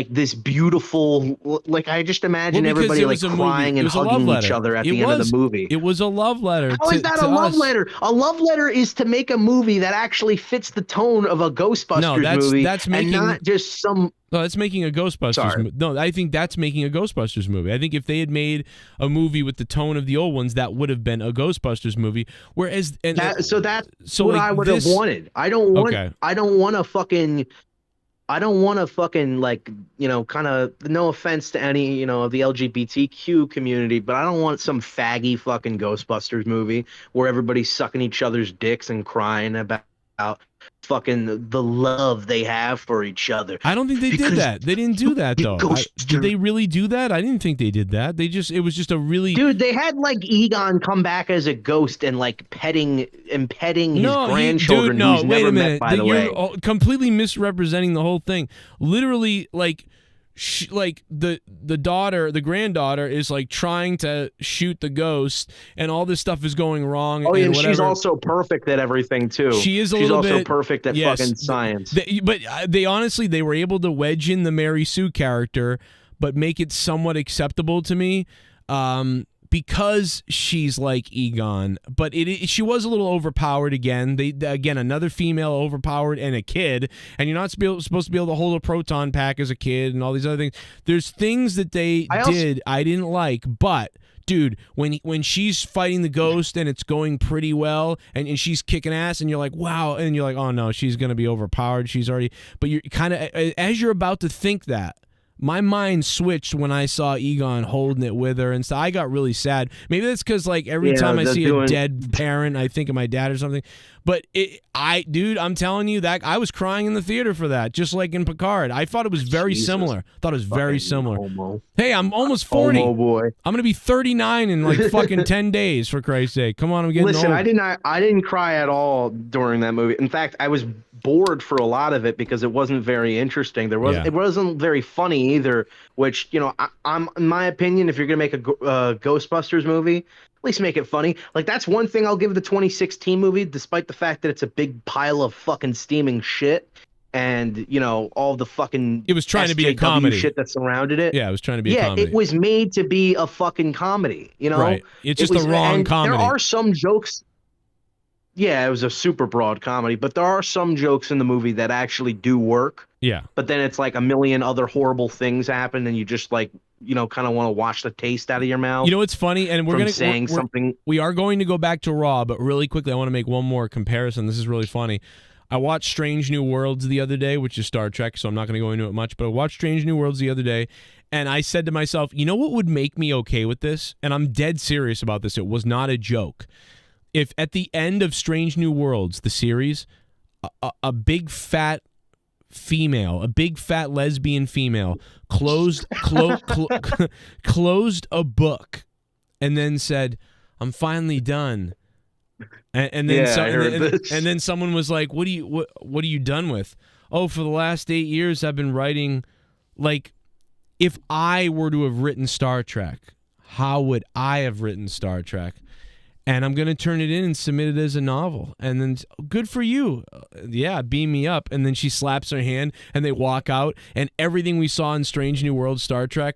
this beautiful, like I just imagine everybody like crying and hugging each other at the end of the movie. It was a love letter. How is that a love letter? A love letter is to make a movie that actually fits the tone of a Ghostbusters movie, and not just some. No, that's making a Ghostbusters movie. No, I think that's making a Ghostbusters movie. I think if they had made a movie with the tone of the old ones, that would have been a Ghostbusters movie. Whereas, that's what like I would have wanted. I don't want to fucking like, you know, kind of, no offense to any, you know, of the LGBTQ community, but I don't want some faggy fucking Ghostbusters movie where everybody's sucking each other's dicks and crying about fucking the love they have for each other. I don't think they did that. They didn't do that though. Did they really do that? I didn't think they did that. It was just a really. Dude, they had like Egon come back as a ghost and like petting his grandchildren. Who's never met, by the way. You're completely misrepresenting the whole thing. Literally, like. The granddaughter is like trying to shoot the ghost, and all this stuff is going wrong. Oh, and she's also perfect at everything too. She's also perfect at fucking science. But they honestly, they were able to wedge in the Mary Sue character, but make it somewhat acceptable to me. Because she's like Egon, but she was a little overpowered again. Another female overpowered and a kid, and you're not supposed to be able to hold a proton pack as a kid and all these other things. There's things that they did I didn't like, but dude, when she's fighting the ghost and it's going pretty well and she's kicking ass and you're like, wow, and you're like, oh no, she's gonna be overpowered. But you're kind of, as you're about to think that, my mind switched when I saw Egon holding it with her and stuff. I got really sad. Maybe that's because like every time I see a dead parent, I think of my dad or something. But dude, I'm telling you that I was crying in the theater for that, just like in Picard. I thought it was very similar. Homo. Hey, I'm almost 40. Homo boy. I'm gonna be 39 in like fucking 10 days. For Christ's sake, come on, I'm getting old. I didn't cry at all during that movie. In fact, I was bored for a lot of it because it wasn't very interesting. It wasn't very funny either. Which, you know, I'm in my opinion, if you're gonna make a Ghostbusters movie, at least make it funny. Like that's one thing I'll give the 2016 movie, despite the fact that it's a big pile of fucking steaming shit, and you know all the fucking. It was trying to be a comedy. Shit that surrounded it. Yeah, it was trying to be a comedy. Yeah, it was made to be a fucking comedy. You know, right? It's just the wrong comedy. There are some jokes. Yeah, it was a super broad comedy, but there are some jokes in the movie that actually do work. Yeah. But then it's like a million other horrible things happen, and you just like, you know, kind of want to wash the taste out of your mouth. You know what's funny? And we are going to go back to Raw, but really quickly, I want to make one more comparison. This is really funny. I watched Strange New Worlds the other day, which is Star Trek, so I'm not going to go into it much, but I watched Strange New Worlds the other day, and I said to myself, you know what would make me okay with this? And I'm dead serious about this. It was not a joke. If at the end of Strange New Worlds, the series, a big fat female, a big fat lesbian female, closed a book, and then said, "I'm finally done," and then someone was like, "What are you done with?" "Oh, for the last 8 years, I've been writing." Like, if I were to have written Star Trek, how would I have written Star Trek? and I'm going to turn it in and submit it as a novel. And then, good for you. Yeah, beam me up. And then she slaps her hand, and they walk out, and everything we saw in Strange New World Star Trek,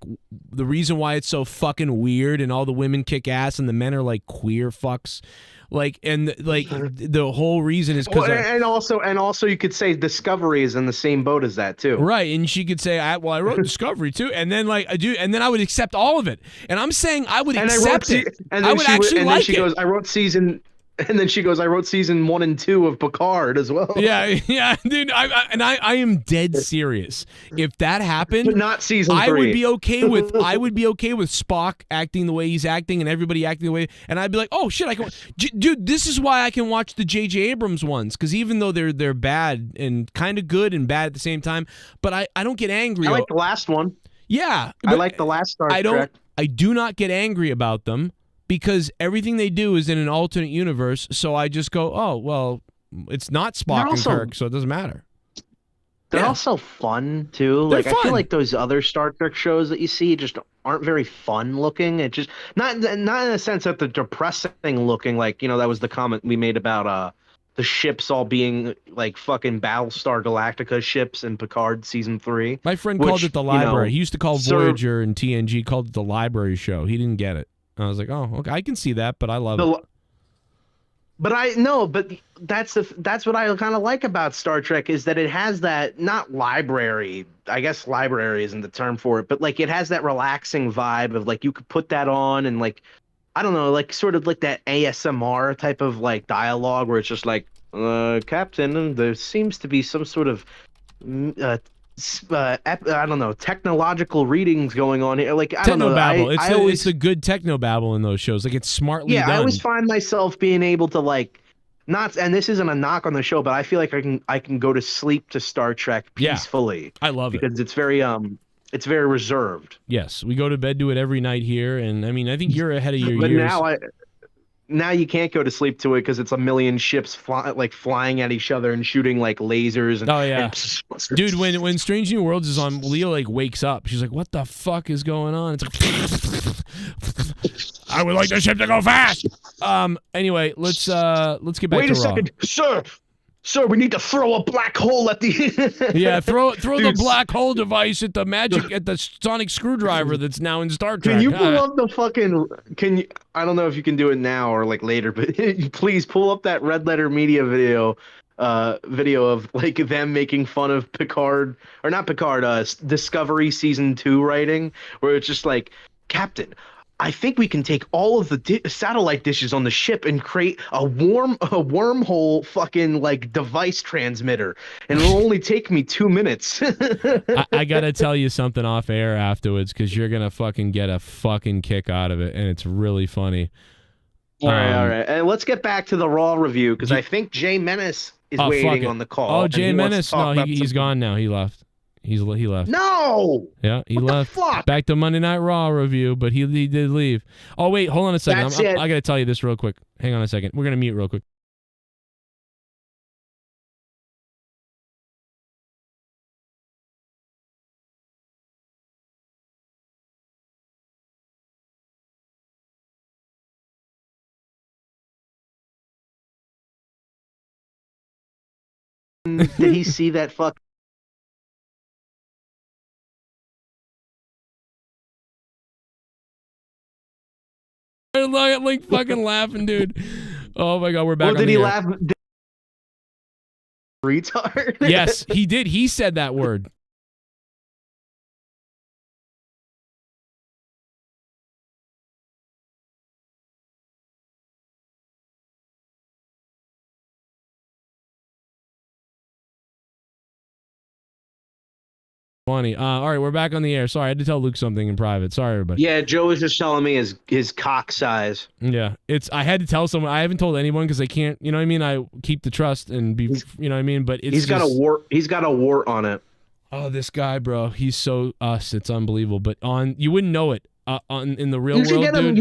the reason why it's so fucking weird and all the women kick ass and the men are like queer fucks, like, and like the whole reason is because and also you could say Discovery is in the same boat as that too, right? And she could say, I wrote Discovery too, and then like I do, and then I would accept all of it. And I'm saying I would accept it. And I then would actually like she goes, I wrote season 1 and 2 of Picard as well. Yeah, dude. I am dead serious. If that happened, but not season 3. I would be okay with Spock acting the way he's acting and everybody acting the way, and I'd be like, oh shit, I can. Dude, this is why I can watch the J.J. Abrams ones, because even though they're bad and kind of good and bad at the same time, but I don't get angry. I like the last one. Yeah, I like the last Star Trek. I do not get angry about them, because everything they do is in an alternate universe, so I just go, oh, well, it's not Spock and Kirk, so it doesn't matter. They're also fun, too. They're like, fun. I feel like those other Star Trek shows that you see just aren't very fun looking. It just, not in the sense that they're depressing looking, like, you know, that was the comment we made about the ships all being like fucking Battlestar Galactica ships in Picard season 3. My friend called it the library. He used to call Voyager and TNG, called it the library show. He didn't get it. I was like, oh, okay, I can see that, but I love it. But that's what I kind of like about Star Trek, is that it has that, not library, I guess library isn't the term for it, but like it has that relaxing vibe of like you could put that on and like, I don't know, like sort of like that ASMR type of like dialogue where it's just like, Captain, there seems to be some sort of I don't know, technological readings going on here. Like, I don't know. It's a good technobabble in those shows. Like, it's smartly done. I always find myself being able to like, not, and this isn't a knock on the show, but I feel like I can go to sleep to Star Trek peacefully. Yeah, I love it because it's very reserved. Yes, we go to bed to it every night here, and I mean, I think you're ahead of your but years. Now you can't go to sleep to it because it's a million ships flying at each other and shooting like lasers. And, oh yeah, dude. When Strange New Worlds is on, Leah like wakes up. She's like, "What the fuck is going on?" It's like, I would like the ship to go fast. Anyway, let's get back to Raw. Wait a second, sir, we need to throw a black hole at the. Yeah, throw the black hole device at the sonic screwdriver that's now in Star Trek. Can you pull up the fucking? I don't know if you can do it now or like later, but please pull up that Red Letter Media video of like them making fun of Picard, or not Picard, Discovery season 2 writing, where it's just like, Captain, I think we can take all of the satellite dishes on the ship and create a wormhole fucking like device transmitter, and it'll only take me 2 minutes. I gotta tell you something off air afterwards, because you're gonna fucking get a fucking kick out of it, and it's really funny. All right, and let's get back to the Raw review, because I think Jay Menace is waiting on the call. Oh, Jay Menace, no, he's gone now. He left. He left. No. Yeah, he left. Fuck? Back to Monday Night Raw review, but he did leave. Oh wait, hold on a second. I gotta tell you this real quick. Hang on a second. We're gonna mute real quick. Did he see that fuck? I'm like fucking laughing, dude. Oh my god, we're back. Well, did he laugh? Retard. Yes, he did. He said that word. Funny. All right, we're back on the air. Sorry, I had to tell Luke something in private. Sorry, everybody. Yeah, Joe was just telling me his cock size. Yeah, I had to tell someone. I haven't told anyone because I can't. You know what I mean? I keep the trust and be. You know what I mean? But he's got a wart. He's got a wart on it. Oh, this guy, bro. He's so us. It's unbelievable. But you wouldn't know it. In the real world, dude.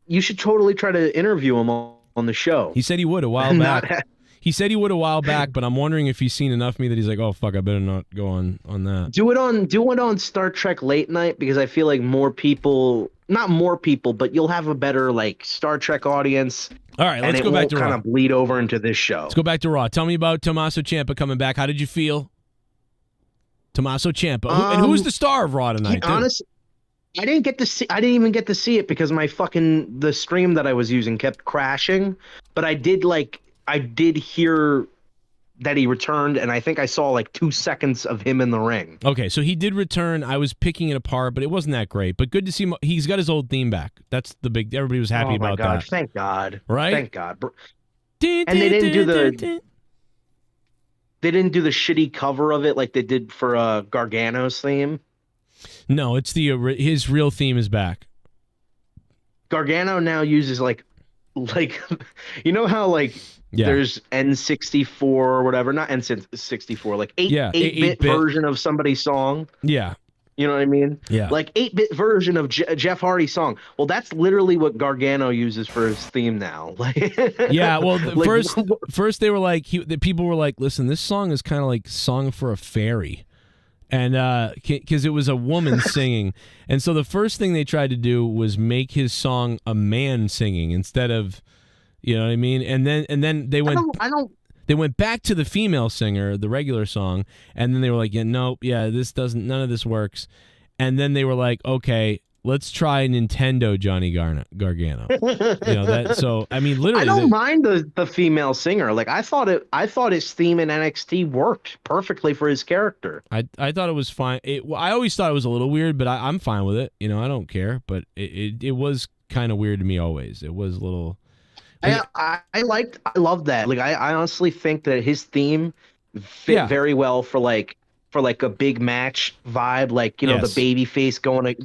You should totally try to interview him on the show. He said he would a while back. He said he would a while back, but I'm wondering if he's seen enough of me that he's like, oh fuck, I better not go on that. Do it on Star Trek Late Night, because I feel like more people not more people, but you'll have a better like Star Trek audience. All right, let's go back to Raw. Kind of bleed over into this show. Let's go back to Raw. Tell me about Tommaso Ciampa coming back. How did you feel? Tommaso Ciampa. And who's the star of Raw tonight? Honestly, I didn't even get to see it because the stream that I was using kept crashing. But I did hear that he returned, and I think I saw like 2 seconds of him in the ring. Okay, so he did return. I was picking it apart, but it wasn't that great. But good to see him. He's got his old theme back. That's the big. Everybody was happy about that. Thank God. Right? Thank God. And they didn't do the. They didn't do the shitty cover of it like they did for Gargano's theme. No, it's his real theme is back. Gargano now uses like you know how there's N64 or whatever, not N64, like 8-bit version of somebody's song. Yeah. You know what I mean? Yeah. Like 8-bit version of Jeff Hardy's song. Well, that's literally what Gargano uses for his theme now. Yeah, well, first they were like, the people were like, listen, this song is kind of like Song for a Fairy. And because it was a woman singing. And so the first thing they tried to do was make his song a man singing instead of, you know what I mean? And then they went they went back to the female singer, the regular song, and then they were like, none of this works. And then they were like, okay, let's try Nintendo Johnny Gargano. So I mean, literally, I don't mind the female singer. Like I thought his theme in NXT worked perfectly for his character. I thought it was fine. I always thought it was a little weird, but I'm fine with it. I don't care. But it was kind of weird to me always. It was a little. I love that. Like I honestly think that his theme fit very well for a big match vibe, the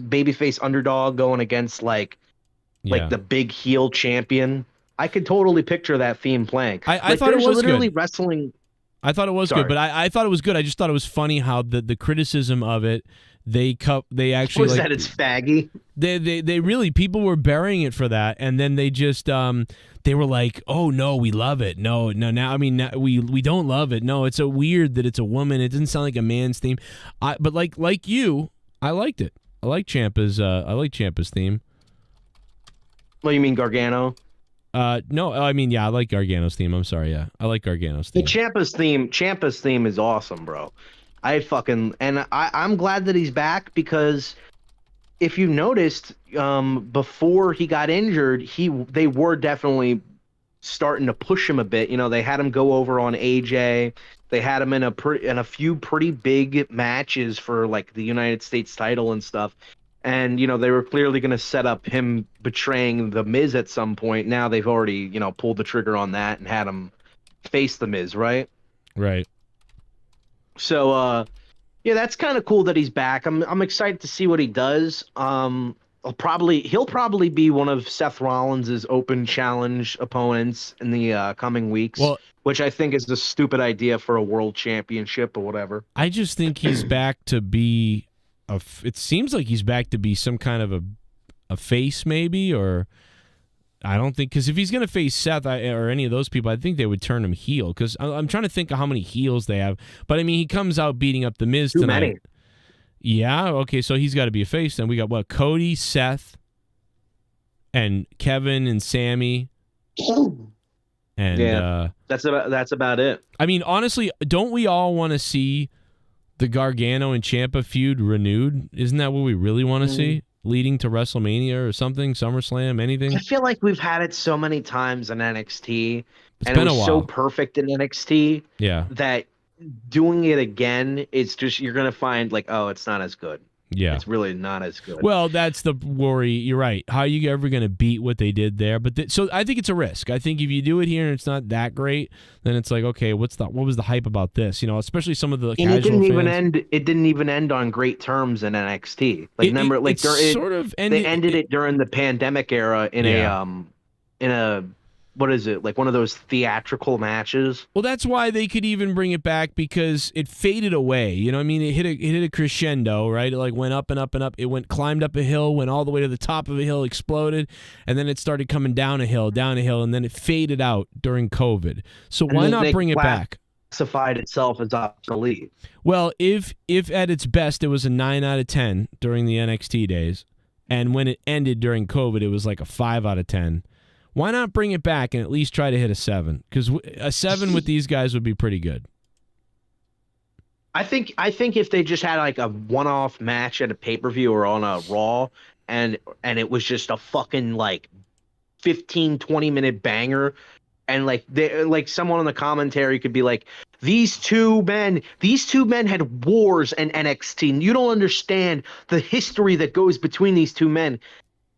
babyface underdog going against the big heel champion. I could totally picture that theme playing. I thought it was literally good. Wrestling. I thought it was good, but I thought it was good. I just thought it was funny how the criticism of it. They actually was that it's faggy. They really, people were burying it for that, and then they just they were like, oh no, we love it. No, now I mean we don't love it. No, it's so weird that it's a woman. It doesn't sound like a man's theme. But like you, I liked it. I like Ciampa's theme. Well, you mean Gargano? No, I mean I like Gargano's theme. I'm sorry, I like Gargano's theme. Ciampa's theme is awesome, bro. I'm glad that he's back because if you noticed, before he got injured, they were definitely starting to push him a bit. They had him go over on AJ. They had him in a few pretty big matches for like the United States title and stuff. And they were clearly going to set up him betraying the Miz at some point. Now they've already pulled the trigger on that and had him face the Miz, right? Right. So, that's kind of cool that he's back. I'm excited to see what he does. He'll probably be one of Seth Rollins' open challenge opponents in the coming weeks, which I think is a stupid idea for a world championship or whatever. I just think he's back to be it seems like he's back to be some kind of a face maybe, or I don't think, because if he's going to face Seth or any of those people, I think they would turn him heel, because I'm trying to think of how many heels they have. But, I mean, he comes out beating up The Miz tonight. Too many. Yeah, okay, so he's got to be a face. Then we got, Cody, Seth, and Kevin and Sammy. And that's about it. I mean, honestly, don't we all want to see the Gargano and Champa feud renewed? Isn't that what we really want to see? Leading to WrestleMania or something, SummerSlam, anything? I feel like we've had it so many times in NXT, and it was so perfect in NXT that doing it again, it's just, you're going to find it's not as good. Yeah. It's really not as good. Well, that's the worry. You're right. How are you ever going to beat what they did there? But so I think it's a risk. I think if you do it here and it's not that great, then it's like, okay, what was the hype about this? Especially some of the casual it didn't fans. It didn't even end on great terms in NXT. They ended it during the pandemic era in a what is it, like one of those theatrical matches? Well, that's why they could even bring it back, because it faded away. You know what I mean? It hit a crescendo, right? It went up and up and up. It climbed up a hill, went all the way to the top of a hill, exploded, and then it started coming down a hill, and then it faded out during COVID. So why not bring it back? Classified itself as obsolete. Well, if at its best it was a 9 out of 10 during the NXT days, And when it ended during COVID, it was like a 5 out of 10. Why not bring it back and at least try to hit a 7? Because a 7 with these guys would be pretty good. I think if they just had like a one-off match at a pay-per-view or on a Raw, and it was just a fucking like 15-20 minute banger, and like someone on the commentary could be like, these two men had wars in NXT, and you don't understand the history that goes between these two men.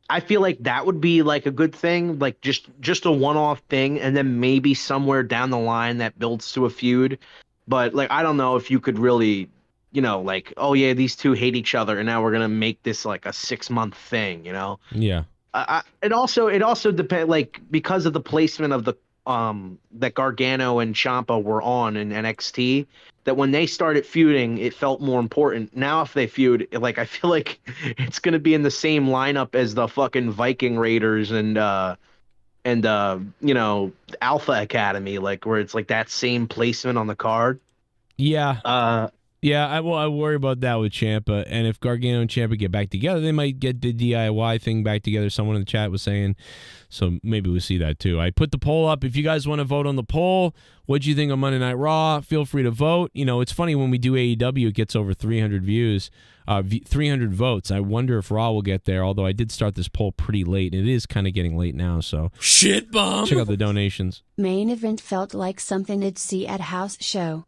I feel like that would be like a good thing, like just a one-off thing, and then maybe somewhere down the line that builds to a feud. But like, I don't know if you could really, like, oh yeah, these two hate each other, and now we're gonna make this like a 6-month thing, Yeah. It also depends, like, because of the placement of the that Gargano and Champa were on in NXT, that when they started feuding, it felt more important. Now, if they feud, like, I feel like it's gonna be in the same lineup as the fucking Viking Raiders and Alpha Academy, like, where it's like that same placement on the card. Yeah. Yeah, I worry about that with Champa. And if Gargano and Champa get back together, they might get the DIY thing back together. Someone in the chat was saying, so maybe we'll see that too. I put the poll up. If you guys want to vote on the poll, what do you think of Monday Night Raw? Feel free to vote. It's funny, when we do AEW, it gets over 300 views, 300 votes. I wonder if Raw will get there, although I did start this poll pretty late. It is kind of getting late now, so shit bomb. Check out the donations. Main event felt like something I'd see at house show.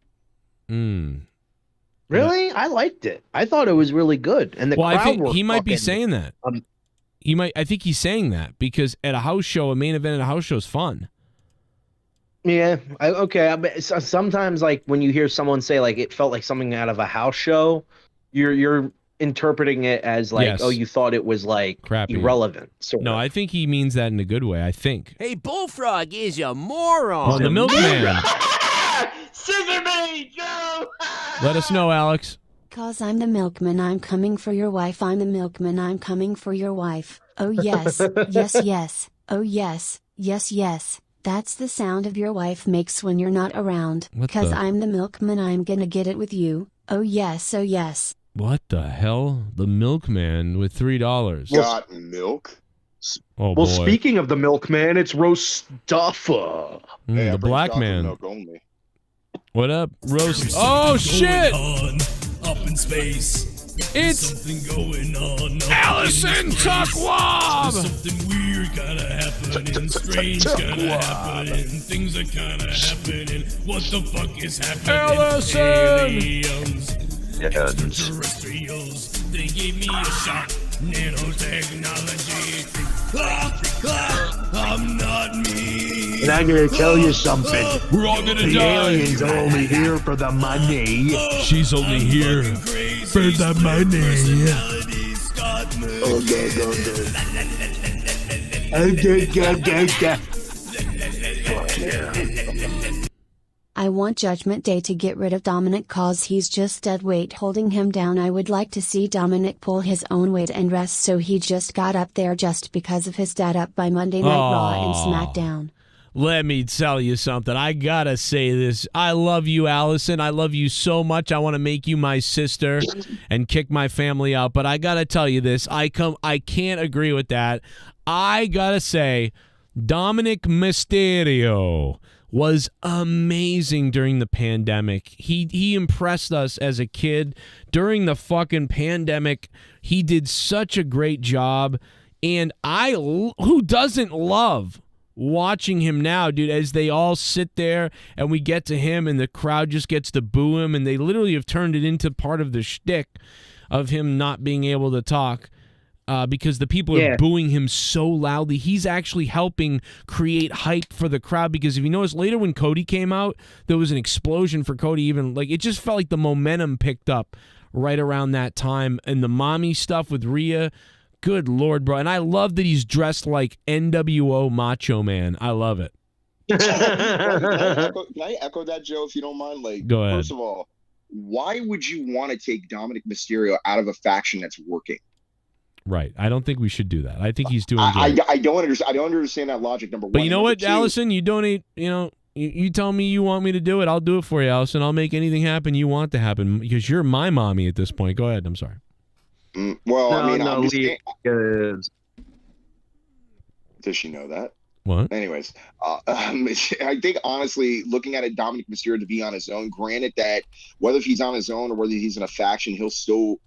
Really? I liked it. I thought it was really good. And the crowd I think were he might be fucking, saying that. I think he's saying that because at a house show, a main event at a house show is fun. Yeah. Okay. But sometimes, like, when you hear someone say like it felt like something out of a house show, you're interpreting it as like, Yes. oh, you thought it was like Crappy. irrelevant. No, I think he means that in a good way. I think. Hey, Bullfrog is a moron. Oh, the milkman. Scissor me, Joe. Let us know, Alex. Cause I'm the milkman, I'm coming for your wife. I'm the milkman, I'm coming for your wife. Oh yes, yes, yes. Oh yes, yes, yes. That's the sound of your wife makes when you're not around. What Cause the- I'm the milkman, I'm gonna get it with you. Oh yes, oh yes. What the hell? The milkman with $3. Got milk? Oh Well, boy. speaking of the milkman, it's Roastuffa. Hey, I the bring black chocolate man. milk only. What up, roast? Oh shit! Up in space. It's Something going on. Allison Tuckwab! Something weird kinda happening. Strange kinda happening. Things are kinda happening. What the fuck is happening? Allison! Aliens. Extraterrestrials. They gave me a shot. Nanotechnology. I'm not me. And I'm gonna tell you something. We're all gonna The die. aliens are only here for the money. She's only here For the money. I want Judgment Day to get rid of Dominic cause he's just dead weight holding him down. I would like to see Dominic pull his own weight and rest, so he just got up there just because of his dad up by Monday Night Raw and SmackDown. Let me tell you something. I gotta say this. I love you, Allison. I love you so much. I want to make you my sister and kick my family out. But I gotta tell you this. I can't agree with that. I gotta say, Dominic Mysterio was amazing during the pandemic. He impressed us as a kid during the fucking pandemic. He did such a great job, and who doesn't love watching him now, dude, as they all sit there and we get to him and the crowd just gets to boo him, and they literally have turned it into part of the shtick of him not being able to talk. Because the people are booing him so loudly. He's actually helping create hype for the crowd, because if you notice later when Cody came out, there was an explosion for Cody. Even like it just felt like the momentum picked up right around that time. And the mommy stuff with Rhea, good Lord, bro. And I love that he's dressed like NWO Macho Man. I love it. Can I echo that, Joe, if you don't mind? Like, Go ahead. First of all, why would you want to take Dominic Mysterio out of a faction that's working? Right. I don't think we should do that. I think he's doing good. I don't understand. I don't understand that logic. Number one. But you know Number what, two, Allison? You donate, you tell me you want me to do it. I'll do it for you, Allison. I'll make anything happen you want to happen because you're my mommy at this point. Go ahead. I'm sorry. Well, No, I mean, no, I'm just Leah saying, is. does she know that? What? Anyways, I think honestly, looking at it, Dominic Mysterio to be on his own. Granted that whether he's on his own or whether he's in a faction, he'll still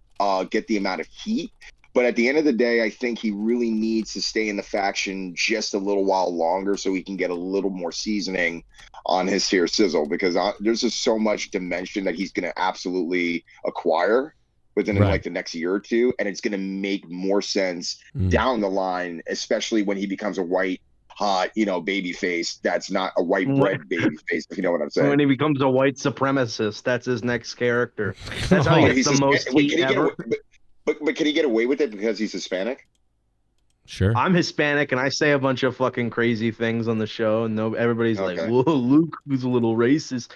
get the amount of heat. But at the end of the day, I think he really needs to stay in the faction just a little while longer so he can get a little more seasoning on his sear sizzle, because there's just so much dimension that he's going to absolutely acquire within like the next year or two, and it's going to make more sense down the line, especially when he becomes a white hot, baby face that's not a white bread baby face, if you know what I'm saying. When he becomes a white supremacist, that's his next character. That's how he gets the most heat ever. But can he get away with it because he's Hispanic? Sure. I'm Hispanic, and I say a bunch of fucking crazy things on the show, and everybody's like, "Whoa, Luke, who's a little racist."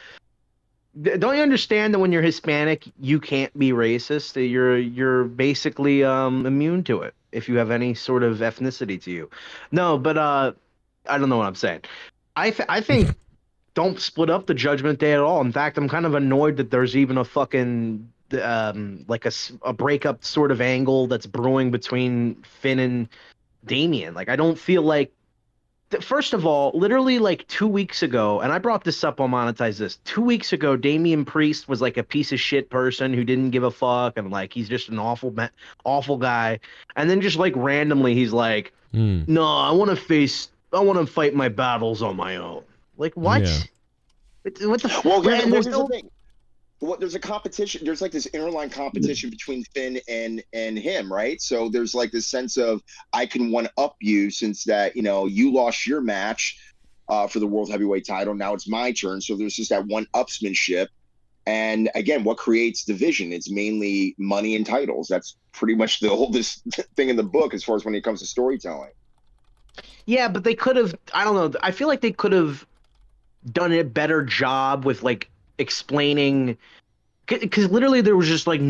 Don't you understand that when you're Hispanic, you can't be racist? You're basically immune to it if you have any sort of ethnicity to you. No, but I don't know what I'm saying. I think don't split up the Judgment Day at all. In fact, I'm kind of annoyed that there's even a fucking like a breakup sort of angle that's brewing between Finn and Damian. Like, I don't feel like, first of all, literally like 2 weeks ago, and I brought this up on Monetize This, 2 weeks ago, Damian Priest was like a piece of shit person who didn't give a fuck, and like he's just an awful guy. And then just like randomly he's like, no, I want to fight my battles on my own. Like, what? Yeah. What the well, here's the thing. Well, there's a competition. There's like this interline competition between Finn and him, right? So there's like this sense of, I can one up you since that, you lost your match for the World Heavyweight title. Now it's my turn. So there's just that one upsmanship. And again, what creates division? It's mainly money and titles. That's pretty much the oldest thing in the book as far as when it comes to storytelling. Yeah, but they could have, I don't know. I feel like they could have done a better job with like explaining, because literally there was just like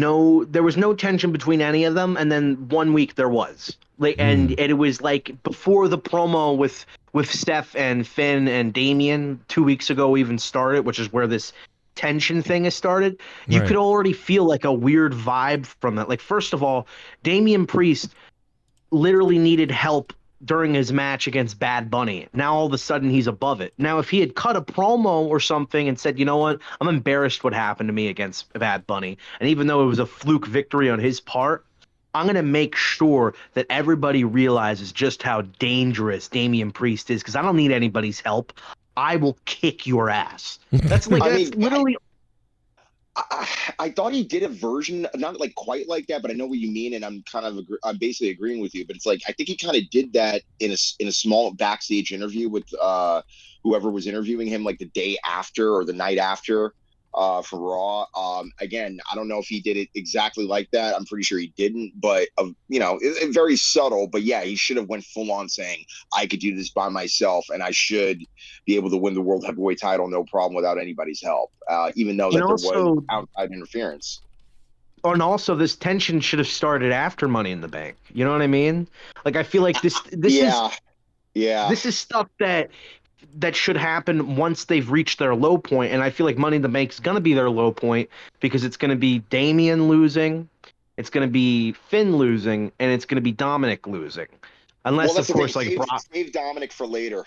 there was no tension between any of them, and then 1 week there was like, and it was like before the promo with Steph and Finn and Damian 2 weeks ago even started, which is where this tension thing has started. You could already feel like a weird vibe from that. Like, first of all, Damian Priest literally needed help during his match against Bad Bunny. Now all of a sudden he's above it. Now if he had cut a promo or something and said, you know what, I'm embarrassed what happened to me against Bad Bunny, and even though it was a fluke victory on his part, I'm going to make sure that everybody realizes just how dangerous Damian Priest is, because I don't need anybody's help. I will kick your ass. That's like, literally... I thought he did a version, not like quite like that, but I know what you mean, and I'm basically agreeing with you. But it's like, I think he kind of did that in a small backstage interview with whoever was interviewing him, like the day after or the night after for Raw. Again, I don't know if he did it exactly like that. I'm pretty sure he didn't, but it's very subtle. But yeah, he should have went full on saying, I could do this by myself, and I should be able to win the World Heavyweight title no problem without anybody's help, even though there was outside interference. And also, this tension should have started after Money in the Bank. You know what I mean? Like, I feel like this is stuff that should happen once they've reached their low point, and I feel like Money in the Bank is going to be their low point, because it's going to be Damian losing, it's going to be Finn losing, and it's going to be Dominic losing. Unless, of course, like Brock. Save Dominic for later.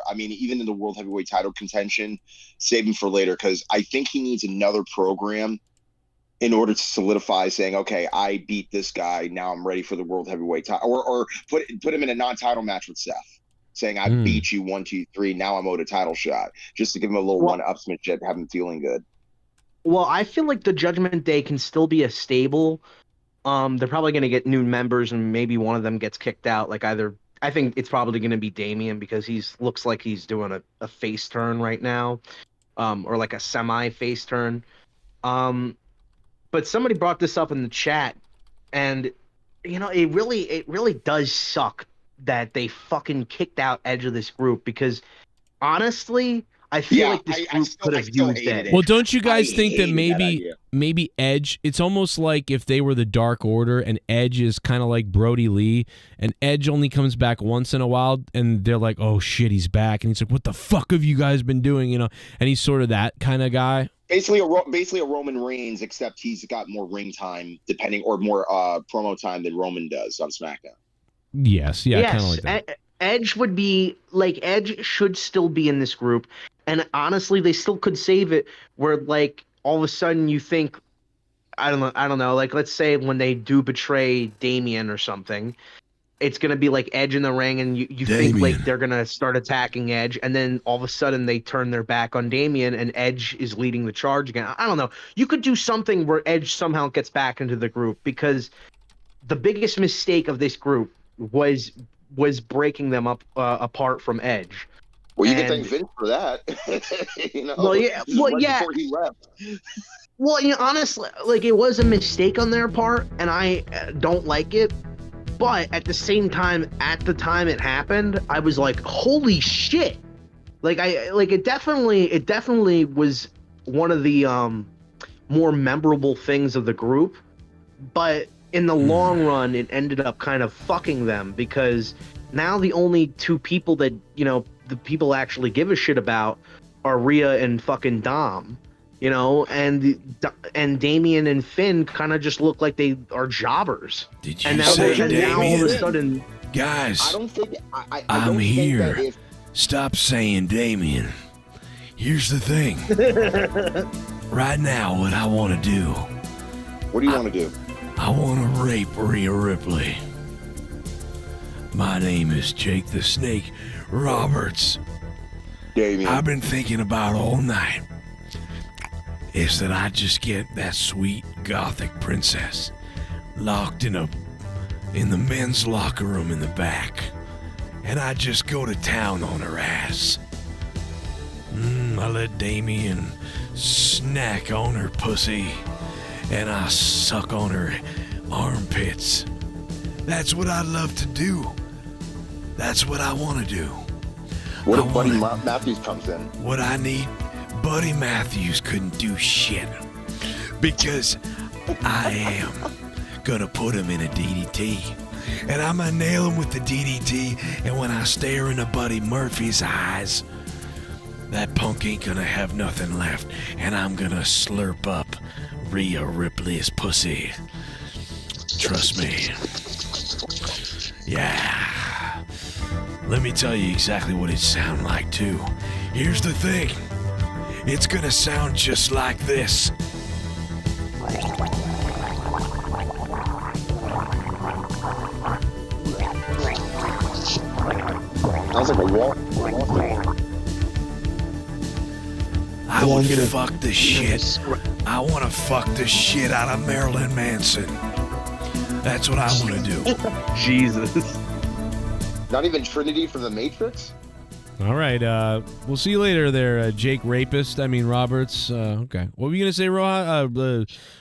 I mean, even in the World Heavyweight title contention, save him for later, because I think he needs another program in order to solidify saying, okay, I beat this guy, now I'm ready for the World Heavyweight title, or put him in a non-title match with Seth, saying I beat you 1, 2, 3. Now I'm owed a title shot, just to give him a little one-upsmanship, have him feeling good. Well, I feel like the Judgment Day can still be a stable. They're probably going to get new members, and maybe one of them gets kicked out. Like, I think it's probably going to be Damian, because looks like he's doing a face turn right now, or like a semi-face turn. But somebody brought this up in the chat, and it really does suck that they fucking kicked out Edge of this group, because honestly, I feel like this group could have used Edge. Well, don't you guys think that maybe Edge, it's almost like if they were the Dark Order and Edge is kind of like Brody Lee, and Edge only comes back once in a while, and they're like, oh shit, he's back, and he's like, what the fuck have you guys been doing, and he's sort of that kind of guy. basically a Roman Reigns, except he's got more ring time, or more promo time than Roman does on SmackDown. Yes, yeah, kind of Yes, like that. Edge would be like Edge should still be in this group, and honestly, they still could save it where like all of a sudden you think, I don't know, like let's say when they do betray Damian or something, it's gonna be like Edge in the ring, and you think like they're gonna start attacking Edge, and then all of a sudden they turn their back on Damian, and Edge is leading the charge again. I don't know. You could do something where Edge somehow gets back into the group, because the biggest mistake of this group was breaking them up apart from Edge. Well, you can thank Vince for that. You know, well, yeah, before he left. Well, you know, honestly, like it was a mistake on their part, and I don't like it. But at the same time, at the time it happened, I was like, "Holy shit!" Like it definitely was one of the more memorable things of the group. But in the long run, it ended up kind of fucking them, because now the only two people that, you know, the people actually give a shit about are Rhea and fucking Dom. You know, and Damian and Finn kind of just look like they are jobbers. Did you and now say Damian? Now all of a sudden, guys, I don't think I'm here. Stop saying Damian. Here's the thing. Right now, what I want to do. What do you want to do? I want to rape Rhea Ripley. My name is Jake the Snake Roberts. Damian. I've been thinking about all night is that I just get that sweet gothic princess locked in the men's locker room in the back, and I just go to town on her ass. I let Damian snack on her pussy, and I suck on her armpits. That's what I love to do. That's what I want to do. What if Buddy Matthews comes in? What I need, Buddy Matthews couldn't do shit, because I am gonna put him in a DDT, and I'm gonna nail him with the DDT, and when I stare into Buddy Murphy's eyes, that punk ain't gonna have nothing left, and I'm gonna slurp up Rhea Ripley's pussy. Trust me. Yeah. Let me tell you exactly what it sound like, too. Here's the thing. It's gonna sound just like this. Sounds like a wall. I want to fuck the shit. I want to fuck the shit out of Marilyn Manson. That's what I want to do. Jesus. Not even Trinity from The Matrix? All right. We'll see you later there, Jake Roberts. Okay. What were you going to say,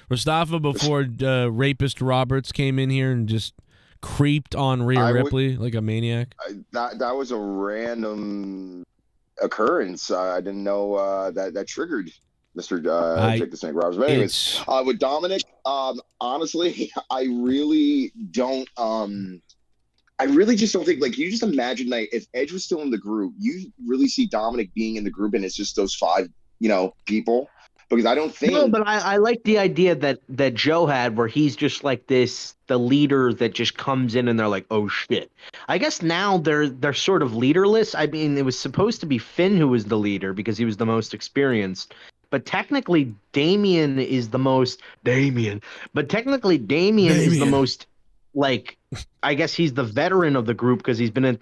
Mustafa, before Rapist Roberts came in here and just creeped on Rhea Ripley like a maniac? That was a random occurrence. I didn't know that triggered Mr. Jake the Snake Roberts. But anyways, with Dominic, honestly, I really just don't think, like, you just imagine, like, if Edge was still in the group, you really see Dominic being in the group, and it's just those 5, people. Because I don't think. No, but I like the idea that Joe had, where he's just like the leader that just comes in and they're like, oh shit. I guess now they're sort of leaderless. I mean, it was supposed to be Finn who was the leader because he was the most experienced. But technically, Damian is the most But technically, Damian is the most, like, I guess he's the veteran of the group because he's been in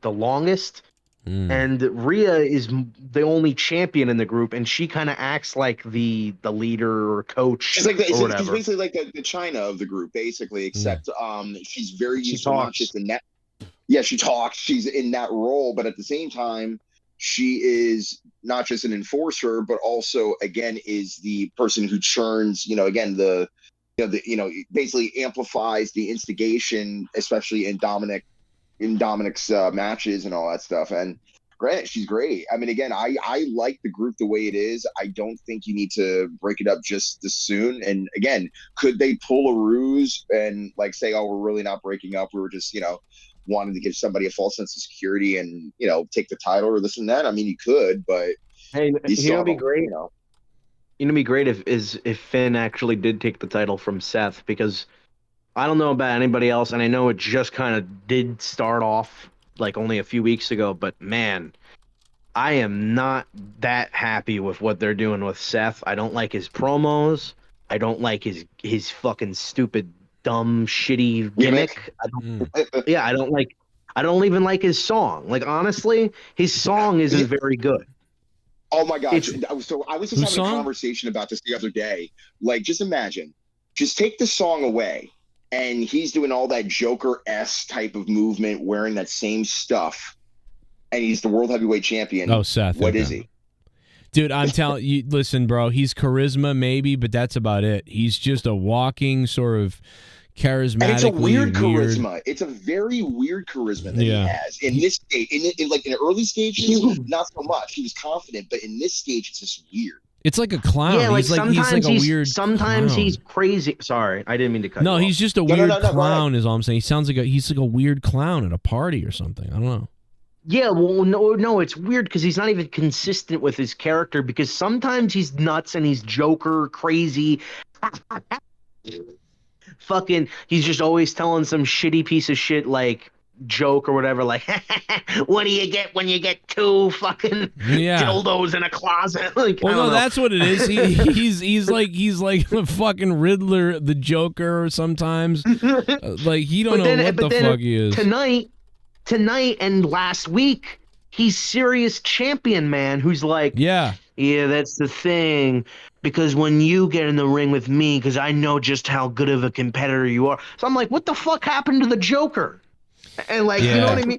the longest. And Rhea is the only champion in the group, and she kind of acts like the leader or coach. She's like she's basically like the China of the group, basically, except she's very used to not just in that. Yeah, she talks. She's in that role, but at the same time, she is not just an enforcer, but also again is the person who churns. Basically amplifies the instigation, especially in Dominic's matches and all that stuff. And granted, she's great. I mean, again, I like the group the way it is. I don't think you need to break it up just this soon. And again, could they pull a ruse and like say, oh, we're really not breaking up, we were just wanting to give somebody a false sense of security and take the title or this and that? I mean, you could, but hey, it'll be great. You know, it'd be great if Finn actually did take the title from Seth, because I don't know about anybody else, and I know it just kind of did start off like only a few weeks ago, but man, I am not that happy with what they're doing with Seth. I don't like his promos. I don't like his fucking stupid, dumb, shitty gimmick. I don't even like his song. Like, honestly, his song isn't very good. Oh my gosh. So I was just having a conversation about this the other day. Like, just imagine, just take the song away and he's doing all that Joker-esque type of movement, wearing that same stuff, and he's the world heavyweight champion. Oh, Seth. What is he? Dude, I'm telling you, listen, bro, he's charisma maybe, but that's about it. He's just a walking sort of charismatic. And it's a weird charisma. It's a very weird charisma that he has. In this stage, in early stages, not so much. He was confident, but in this stage, it's just weird. It's like a clown. Yeah, like he's like a weird. Sometimes clown. he's crazy. Sorry, I didn't mean to cut. No, you he's off. just a weird clown. Is all I'm saying. He sounds like he's like a weird clown at a party or something. I don't know. Yeah, well, no, it's weird because he's not even consistent with his character, because sometimes he's nuts and he's Joker crazy. Fucking, he's just always telling some shitty piece of shit like joke or whatever, like, what do you get when you get two fucking dildos in a closet? Like, well, no, that's what it is. He's like the fucking Riddler, the Joker, sometimes. Like, he don't know what the fuck he is. Tonight and last week, he's serious champion man who's like, yeah, that's the thing, because when you get in the ring with me, because I know just how good of a competitor you are. So I'm like, what the fuck happened to the Joker? And like, you know what I mean?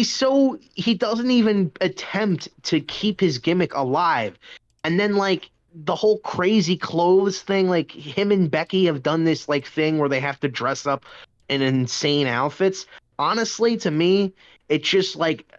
So he doesn't even attempt to keep his gimmick alive. And then like the whole crazy clothes thing, like him and Becky have done this like thing where they have to dress up in insane outfits. Honestly, to me, it's just like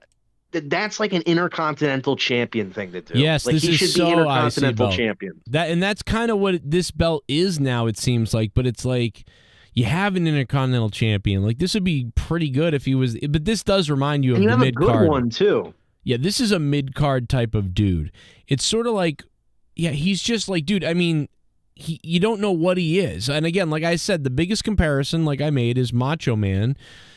that's like an intercontinental champion thing to do. Yes, like, this he is should so be intercontinental IC belt. champion. And that's kind of what this belt is now. It seems like, but it's like you have an intercontinental champion. Like, this would be pretty good if he was. But this does remind you of the mid card. You have a good one too. Yeah, this is a mid card type of dude. It's sort of like, yeah, he's just like, dude. I mean, you don't know what he is. And again, like I said, the biggest comparison, like I made, is Macho Man.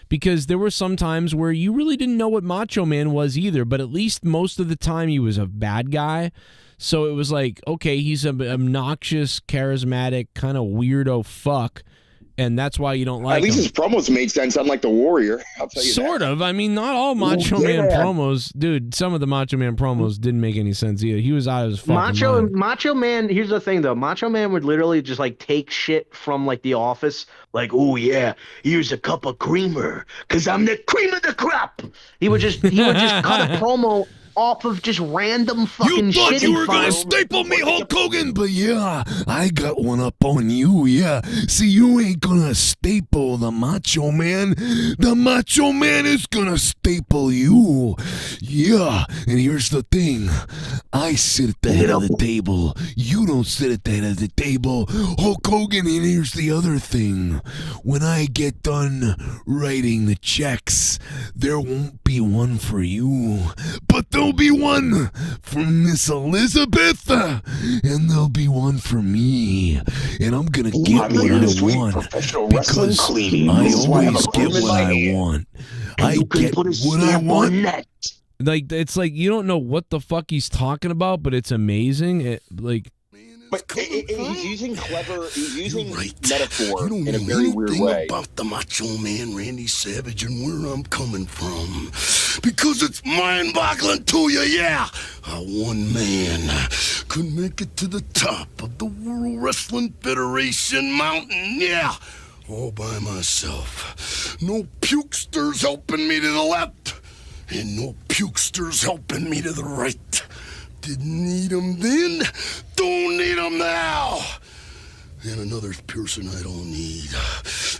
Because there were some times where you really didn't know what Macho Man was either, but at least most of the time he was a bad guy. So it was like, okay, he's an obnoxious, charismatic, kind of weirdo fuck, and that's why you don't like him. At least his promos made sense, unlike the Warrior. I'll tell you sort of. I mean, not all Macho Man promos. Dude, some of the Macho Man promos didn't make any sense either. He was out of his fucking mind. Macho Man, here's the thing, though. Macho Man would literally just, like, take shit from, like, The Office. Like, oh, yeah, here's a cup of creamer, because I'm the cream of the crop. He would just cut a promo off of just random fucking shit. You thought you were gonna staple me, Hulk Hogan, but yeah, I got one up on you, yeah. See, you ain't gonna staple the Macho Man. The Macho Man is gonna staple you. Yeah, and here's the thing. I sit at the head of the table. You don't sit at the head of the table. Hulk Hogan, and here's the other thing. When I get done writing the checks, there won't be one for you, but there'll be one for Miss Elizabeth, and there'll be one for me, and I'm gonna get what I want, because I always get what I want. I get what I want. Like, it's like you don't know what the fuck he's talking about, but it's amazing. But he's using metaphor in a very weird way. About the Macho Man, Randy Savage, and where I'm coming from, because it's mind-boggling to you, yeah. How one man could make it to the top of the World Wrestling Federation mountain, yeah, all by myself. No pukesters helping me to the left, and no pukesters helping me to the right. Didn't need them then, don't need them now. And another person I don't need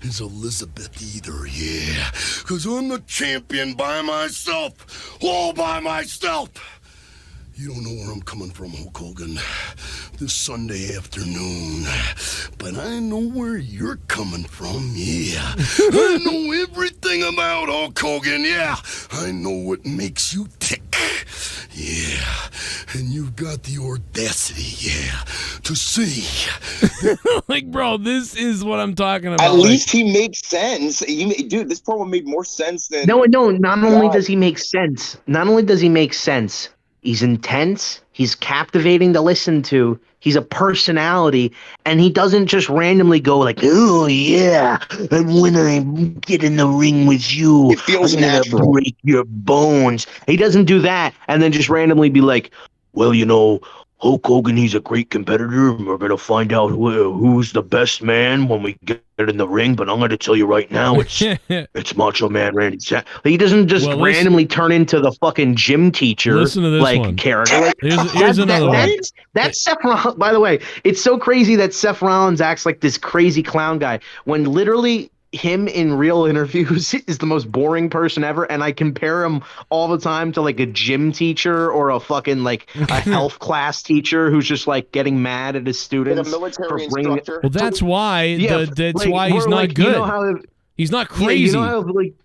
is Elizabeth either, yeah. Because I'm the champion by myself, all by myself. You don't know where I'm coming from, Hulk Hogan, this Sunday afternoon. But I know where you're coming from, yeah. I know everything about Hulk Hogan, yeah. I know what makes you tick, yeah. and you've got the audacity, to see. Like, bro, this is what I'm talking about. At least he makes sense. Dude, this promo made more sense than. No. Not only does he make sense. He's intense. He's captivating to listen to. He's a personality, and he doesn't just randomly go like, "Oh yeah, and when I get in the ring with you, it feels I'm gonna natural. break your bones." He doesn't do that, and then just randomly be like, "Well, you know, Hulk Hogan, he's a great competitor, and we're gonna find out who's the best man when we get in the ring. But I'm gonna tell you right now, it's Macho Man Randy Savage." He doesn't just randomly turn into the fucking gym teacher. Listen to this one. Character. Like, here's another one. That's Seth Rollins. By the way, it's so crazy that Seth Rollins acts like this crazy clown guy when literally him in real interviews is the most boring person ever, and I compare him all the time to like a gym teacher or a fucking like a health class teacher who's just like getting mad at his students. A military instructor. Well, that's why. That's like, why he's not like, good. You know how, he's not crazy. You know how, like,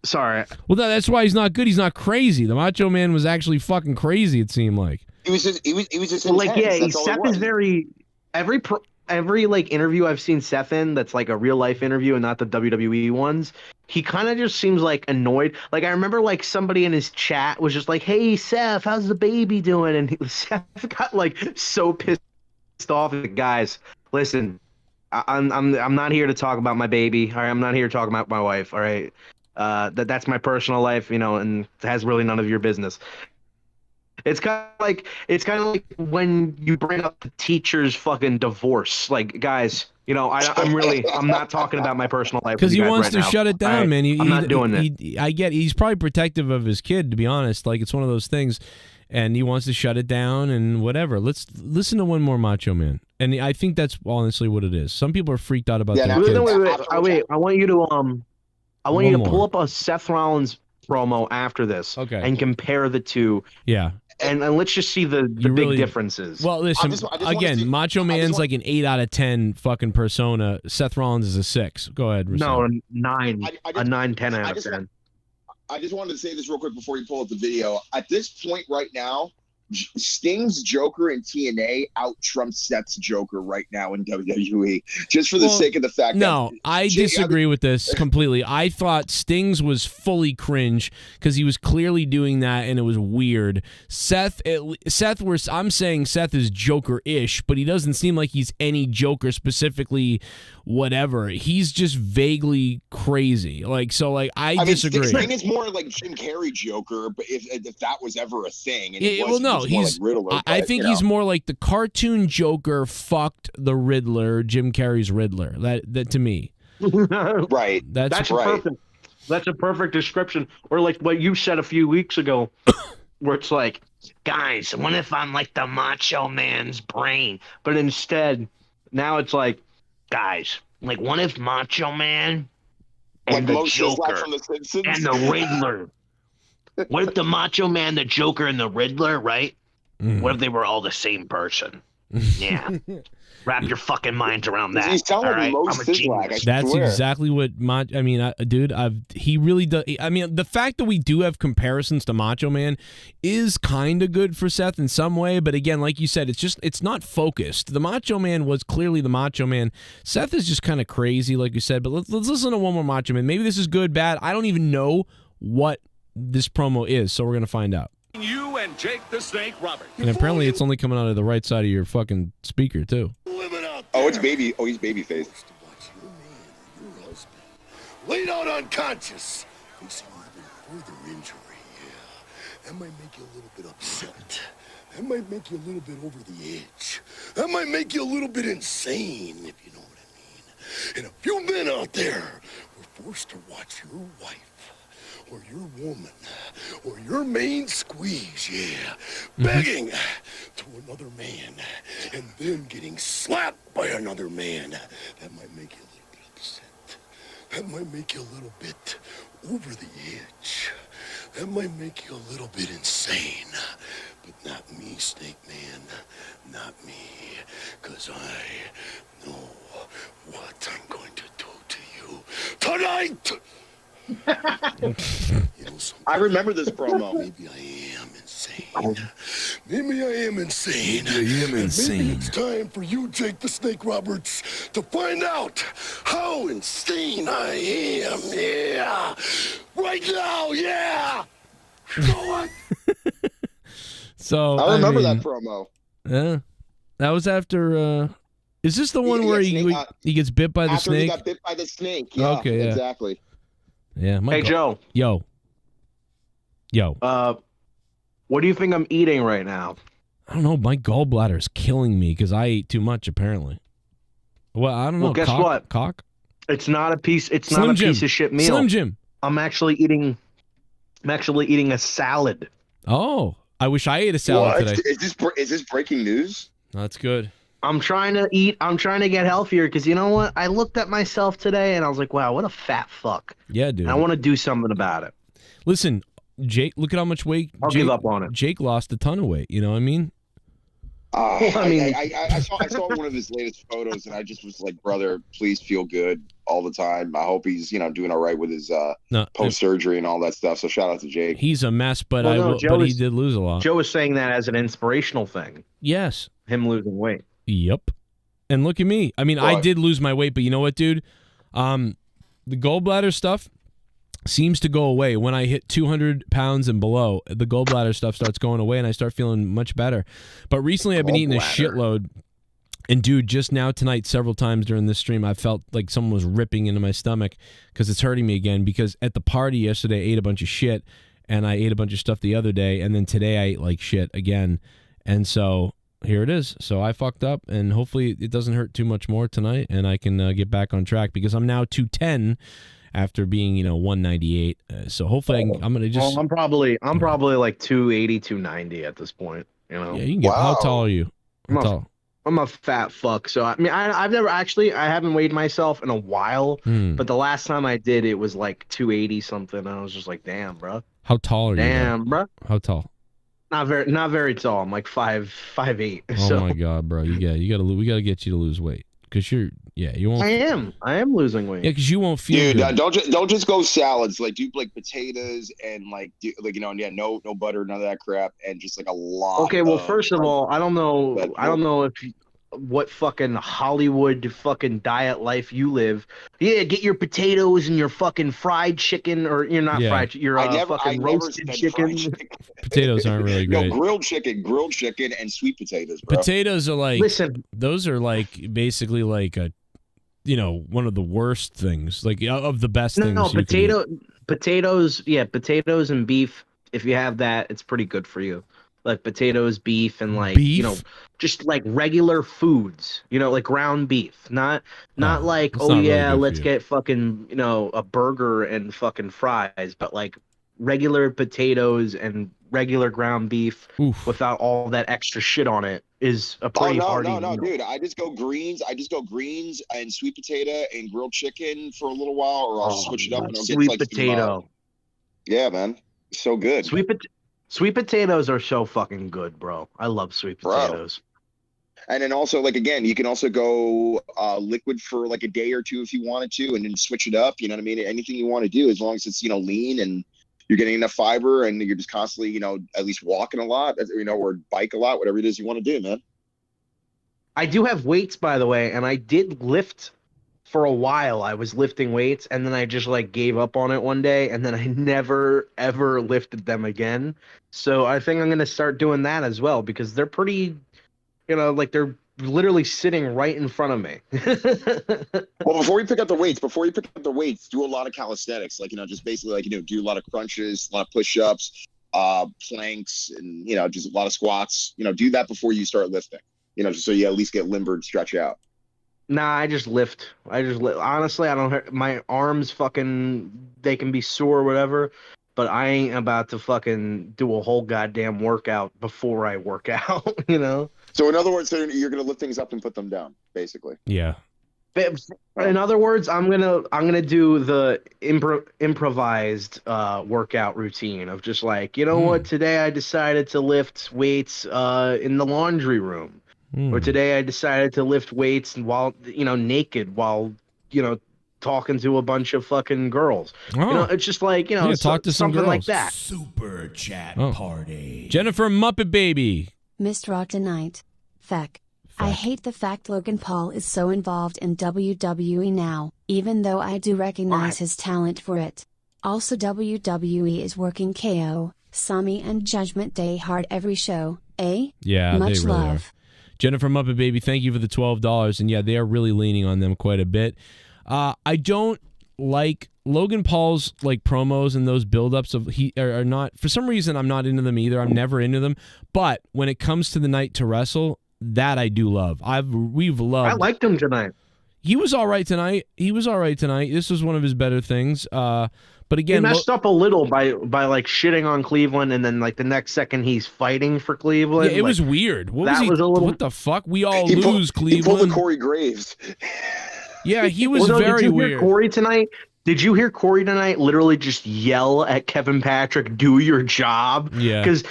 sorry. Well, that's why he's not good. He's not crazy. The Macho Man was actually fucking crazy. It seemed like he was just intense. Like, yeah, Seth is very every like interview I've seen Seth in that's like a real life interview and not the WWE ones, he kind of just seems like annoyed. Like I remember like somebody in his chat was just like, "Hey Seth, how's the baby doing?" And Seth got like so pissed off. Guys, listen, I'm not here to talk about my baby. All right, I'm not here to talk about my wife. All right, that's my personal life, you know, and it has really none of your business. It's kind of like when you bring up the teacher's fucking divorce. Like, guys, you know, I'm not talking about my personal life because he wants right to now. shut it down, right? man. I'm not doing that. I get he's probably protective of his kid, to be honest. Like it's one of those things, and he wants to shut it down and whatever. Let's listen to one more Macho Man, and I think that's honestly what it is. Some people are freaked out about their kids. Wait. I want you to pull up a Seth Rollins promo after this, okay, and compare the two. Yeah. And let's just see the big differences. Well, listen, again, Macho Man's like an 8 out of 10 fucking persona. Seth Rollins is a 6. Go ahead, Rousseau. No, 9. A 9, 10 out of 10. I just wanted to say this real quick before you pull up the video. At this point right now, Sting's Joker in TNA out-trumps Seth's Joker right now in WWE, just for the sake of the fact that... I disagree with this completely. I thought Sting's was fully cringe because he was clearly doing that and it was weird. I'm saying Seth is Joker-ish, but he doesn't seem like he's any Joker specifically whatever. He's just vaguely crazy. I disagree. Sting is more like Jim Carrey Joker, but if that was ever a thing. And he's like Riddler, I think he's more like the cartoon Joker fucked the Riddler, Jim Carrey's Riddler. That to me. Right. That's right. Perfect. That's a perfect description. Or like what you said a few weeks ago, where it's like, guys, what if I'm like the Macho Man's brain? But instead, now it's like, guys, like what if Macho Man and the Joker from the Simpsons and the Riddler? What if the Macho Man, the Joker, and the Riddler, right? Mm. What if they were all the same person? Yeah. Wrap your fucking minds around that. You sound like Mo I'm a genius. That's exactly what he really does. I mean, the fact that we do have comparisons to Macho Man is kind of good for Seth in some way, but again, like you said, it's not focused. The Macho Man was clearly the Macho Man. Seth is just kind of crazy, like you said, but let's listen to one more Macho Man. Maybe this is good, bad. I don't even know what this promo is, so we're gonna find out. You and Jake the Snake Roberts. And apparently it's only coming out of the right side of your fucking speaker too. It's baby. Oh, he's baby face. Your husband laid out unconscious. Facing even further injury. Yeah, that might make you a little bit upset. That might make you a little bit over the edge. That might make you a little bit insane, if you know what I mean. And a few men out there were forced to watch your wife or your woman, or your main squeeze, begging to another man, and then getting slapped by another man. That might make you a little bit upset. That might make you a little bit over the edge. That might make you a little bit insane. But not me, Snake Man. Not me. Because I know what I'm going to do to you tonight! I remember this promo. Maybe I am insane. Maybe I am insane. I am insane. Maybe it's time for you, Jake the Snake Roberts, to find out how insane I am. Yeah. Right now, yeah. So I remember mean, that promo. Yeah, that was after. Is this the one where he gets bit by the after snake? He got bit by the snake. Yeah, okay, yeah. Exactly. Yeah. Hey, Joe. Yo. What do you think I'm eating right now? I don't know. My gallbladder is killing me because I ate too much. Apparently. Well, I don't know. Well, guess what? Cock. It's not a piece. It's Slim not a Jim. piece of shit meal. Slim Jim. I'm actually eating a salad. Oh, I wish I ate a salad today. Is this breaking news? That's good. I'm trying to get healthier because you know what? I looked at myself today and I was like, wow, what a fat fuck. Yeah, dude. And I want to do something about it. Listen, Jake, look at how much weight. I'll give up on it. Jake lost a ton of weight. You know what I mean? I saw one of his latest photos and I just was like, brother, please feel good all the time. I hope he's doing all right with his post surgery and all that stuff. So shout out to Jake. He's a mess, but he did lose a lot. Joe was saying that as an inspirational thing. Yes, him losing weight. Yep, and look at me. I mean, I did lose my weight, but you know what, dude? The gallbladder stuff seems to go away when I hit 200 pounds and below. The gallbladder stuff starts going away, and I start feeling much better. But recently, I've been eating a shitload. And dude, just now tonight, several times during this stream, I felt like someone was ripping into my stomach because it's hurting me again. Because at the party yesterday, I ate a bunch of shit, and I ate a bunch of stuff the other day, and then today I ate like shit again. And so here it is. So I fucked up, and hopefully it doesn't hurt too much more tonight, and I can get back on track because I'm now 210 after being 198. So hopefully I'm gonna just. Well, I'm probably like 280, 290 at this point. Yeah, you can get. How tall are you? How tall? I'm a fat fuck. So I mean, I haven't weighed myself in a while. But the last time I did, it was like 280 something. I was just like, damn, bro. How tall are you? Damn, bro. How tall? Not very tall. I'm like 5'8". Oh my god, bro. We gotta get you to lose weight because you won't. I am losing weight. Yeah, because you won't feel. Dude, good. don't just go salads. Like do like potatoes and no butter, none of that crap, and just like a lot. Okay, well, first of all, I don't know what fucking Hollywood fucking diet life you live. Yeah, get your potatoes and your fucking fried chicken, or you're not fried. Your fucking roasted chicken. Potatoes aren't really great. No, grilled chicken, and sweet potatoes, bro. Potatoes are like. Listen, those are like basically like a. One of the worst things, like of the best things. No, potatoes. Yeah, potatoes and beef. If you have that, it's pretty good for you. Like potatoes, beef, and like beef? just like regular foods. Like ground beef, not like let's get fucking a burger and fucking fries, but like regular potatoes and regular ground beef without all that extra shit on it is a pretty hearty meal. Dude, I just go greens and sweet potato and grilled chicken for a little while, or I'll switch it up and I'll sweet get potato. Yeah, man, so good. Sweet potatoes are so fucking good, bro. I love sweet potatoes. And then also, like, again, you can also go liquid for like a day or two if you wanted to, and then switch it up. You know what I mean? Anything you want to do, as long as it's lean and you're getting enough fiber, and you're just constantly, at least walking a lot, or bike a lot, whatever it is you want to do, man. I do have weights, by the way, and I did lift for a while. I was lifting weights, and then I just like gave up on it one day, and then I never ever lifted them again. So I think I'm gonna start doing that as well, because they're pretty, like they're literally sitting right in front of me. Well, before you pick up the weights, do a lot of calisthenics, like just basically like do a lot of crunches, a lot of push-ups, planks, and just a lot of squats. Do that before you start lifting. Just so you at least get limber and stretch out. Nah, I just lift. Honestly, I don't. My arms fucking, they can be sore or whatever, but I ain't about to fucking do a whole goddamn workout before I work out. So in other words, you're gonna lift things up and put them down, basically. Yeah. In other words, I'm gonna do the improvised workout routine of just like, what, today I decided to lift weights in the laundry room. Or today I decided to lift weights while naked while talking to a bunch of fucking girls. It's just like talk to some something girls. like that. Super chat party. Jennifer Muppet Baby, Missed Raw tonight. Feck. I hate the fact Logan Paul is so involved in WWE now, even though I do recognize his talent for it. Also WWE is working KO, Sami and Judgment Day hard every show, eh? Yeah, Much they really love. are. Jennifer Muppet Baby, thank you for the $12. And yeah, they are really leaning on them quite a bit. I don't like Logan Paul's like promos and those buildups of he are not, for some reason I'm not into them either. I'm never into them. But when it comes to the night to wrestle, that I do love. We've loved. I liked him tonight. He was all right tonight. This was one of his better things. But again, he messed up a little by like shitting on Cleveland, and then like the next second he's fighting for Cleveland. Yeah, it was weird. What was he? Was a little... What the fuck? We all lose Cleveland. He pulled the Corey Graves. Yeah, he was very did you weird. Hear Corey tonight? Did you hear Corey tonight literally just yell at Kevin Patrick, "Do your job"? Yeah. Because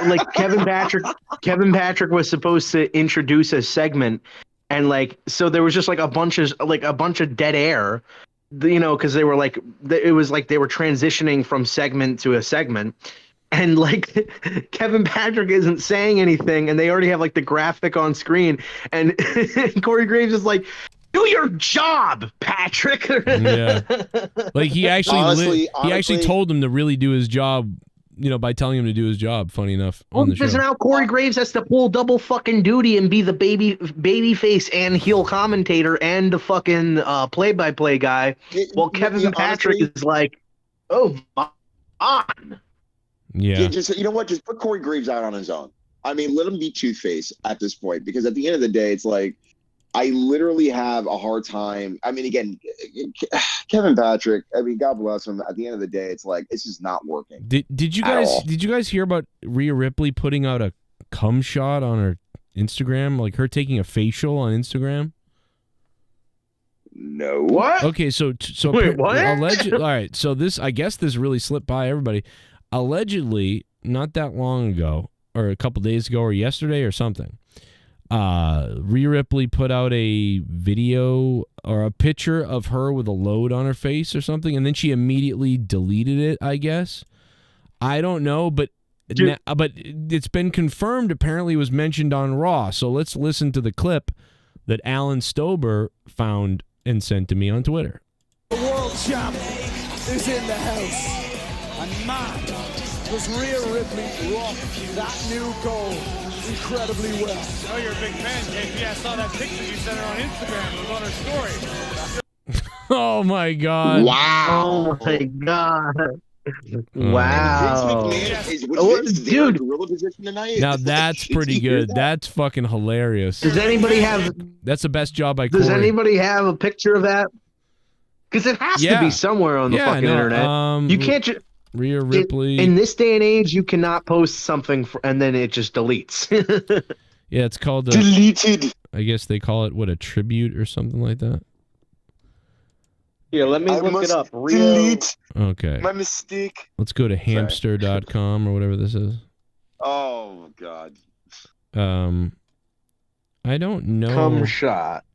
like Kevin Patrick was supposed to introduce a segment, and like so there was just like a bunch of dead air, you know, because they were like it was like they were transitioning from segment to a segment. And like Kevin Patrick isn't saying anything, and they already have like the graphic on screen, and Corey Graves is like, "Do your job, Patrick." Yeah, like he actually Honestly, actually told him to really do his job, you know, by telling him to do his job. Funny enough, on the show. Because now Corey Graves has to pull double fucking duty and be the baby face and heel commentator and the fucking play-by-play guy, while Kevin Patrick is like, "Oh, on." Yeah. Just, you know what? Just put Corey Graves out on his own. I mean, let him be Toothface at this point, because at the end of the day, it's like, I literally have a hard time. I mean, again, Kevin Patrick, I mean, God bless him. At the end of the day, it's like, it's just not working. Did you guys hear about Rhea Ripley putting out a cum shot on her Instagram? Like her taking a facial on Instagram? No. What? Okay, so wait, what? All right, so I guess this really slipped by everybody. Allegedly, not that long ago, or a couple days ago, or yesterday, or something, Rhea Ripley put out a video or a picture of her with a load on her face or something, and then she immediately deleted it, I guess. I don't know, but it's been confirmed. Apparently, it was mentioned on Raw. So let's listen to the clip that Alan Stober found and sent to me on Twitter. The world champ is in the house. And man, does Rhea Ripley rock that new goal incredibly well. I know you're a big fan, KP. I saw that picture you sent her on Instagram. It was on her story. Oh, my God. Wow. Oh, my God. Wow. Dude, gorilla position tonight? Now that's pretty good. That's fucking hilarious. Does anybody have? That's the best job by Does Corey. anybody have a picture of that? Because it has to be somewhere on the fucking internet. You can't just. Rhea Ripley. In this day and age, you cannot post something and then it just deletes. Yeah, it's called deleted. I guess they call it a tribute or something like that. Yeah, let me look it up. Delete. Okay. My mistake. Let's go to hamster.com or whatever this is. Oh God. I don't know. Cum shot.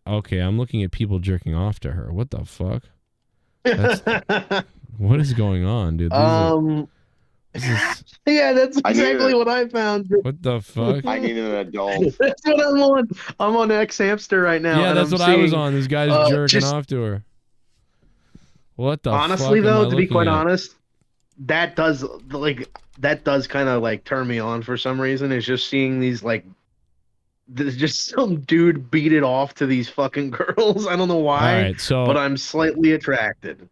Okay, I'm looking at people jerking off to her. What the fuck? What is going on, dude? Yeah, that's exactly what I found. What the fuck? I need an adult. That's what I'm on. I'm on X Hamster right now. Yeah, that's what I was on. This guy's jerking off to her. What the honestly, fuck though, am I to be quite looking at? honest, that does kind of like turn me on for some reason. Is just seeing these like there's just some dude beat it off to these fucking girls. I don't know why, All right, so but I'm slightly attracted.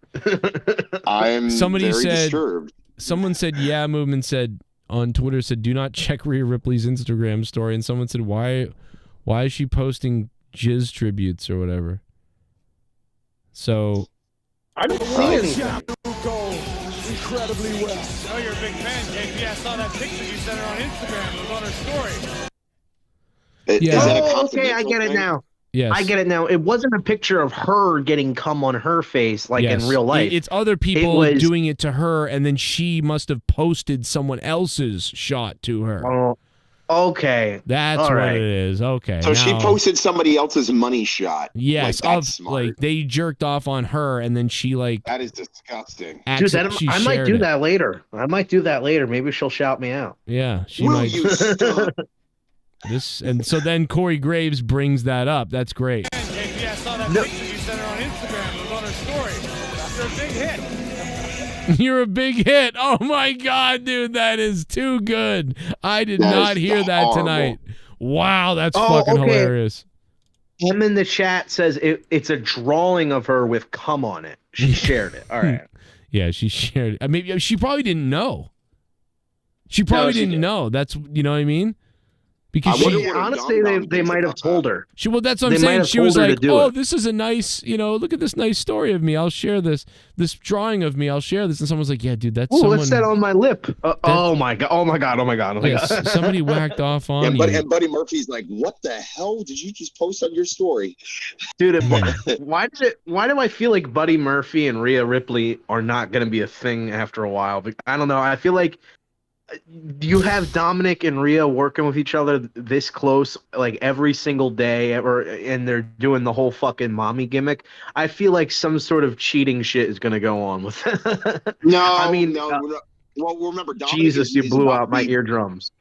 I'm very disturbed. Someone said, yeah, Movement said on Twitter, said, do not check Rhea Ripley's Instagram story. And someone said, why is she posting jizz tributes or whatever? So I don't see anything. Incredibly well. I know you're a big fan, KP. I saw that picture you sent her on Instagram. It was on her story. Okay, I get it now. Yes. I get it now. It wasn't a picture of her getting cum on her face like in real life. It's other people doing it to her, and then she must have posted someone else's shot to her. Oh, Okay. That's All what right. it is. Okay. So she now- posted somebody else's money shot. Yes, Like, that's smart. like they jerked off on her, and then she like. That is disgusting. Dude, she I might shared do it. that later. I might do that later. Maybe she'll shout me out. Yeah, she Will might. you stop? This and so then Corey Graves brings that up. That's great. JP, I saw that picture you sent her on Instagram. It was on her story. You're a big hit. You're a big hit. Oh my god, dude, that is too good. I did That not is hear that horrible. tonight. Wow, that's Oh, fucking okay. hilarious. Him in the chat says it's a drawing of her with cum on it. She shared it. All right. Yeah, she shared it. Maybe she probably didn't know. She probably she didn't didn't. know. That's you know what I mean? Because I wonder she what Honestly, they might have told her. well, that's what I'm They might saying. have She was told her to like, do "Oh, it. this is a nice, look at this nice story of me. I'll share this drawing of me. I'll share this." And someone's like, "Yeah, dude, that's Ooh, someone." what's that on my lip? Oh my god! Oh my god! Oh my god! Oh my Yes, god! somebody whacked off on you. And Buddy Murphy's like, what the hell did you just post on your story? Dude, why do I feel like Buddy Murphy and Rhea Ripley are not going to be a thing after a while? But I don't know. I feel like you have Dominic and Rhea working with each other this close, like every single day, and they're doing the whole fucking mommy gimmick. I feel like some sort of cheating shit is going to go on with it. No, I mean, well, remember, Dominic Jesus, you is blew about out my to be- eardrums.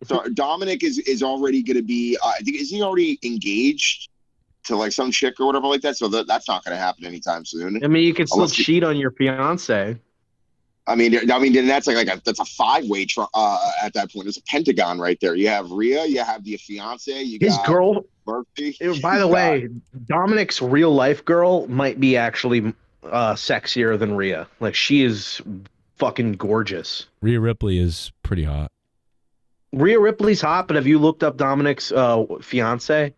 So Dominic is already going to be. I think isn't he already engaged to like some chick or whatever like that? So that's not going to happen anytime soon. I mean, you can still Unless you- cheat on your fiance. I mean, then that's that's a 5-way at that point. It's a pentagon right there. You have Rhea, you have the fiance, you His got girl. Murphy. By the way, Dominic's real life girl might be actually sexier than Rhea. Like, she is fucking gorgeous. Rhea Ripley is pretty hot. Rhea Ripley's hot, but have you looked up Dominic's fiance?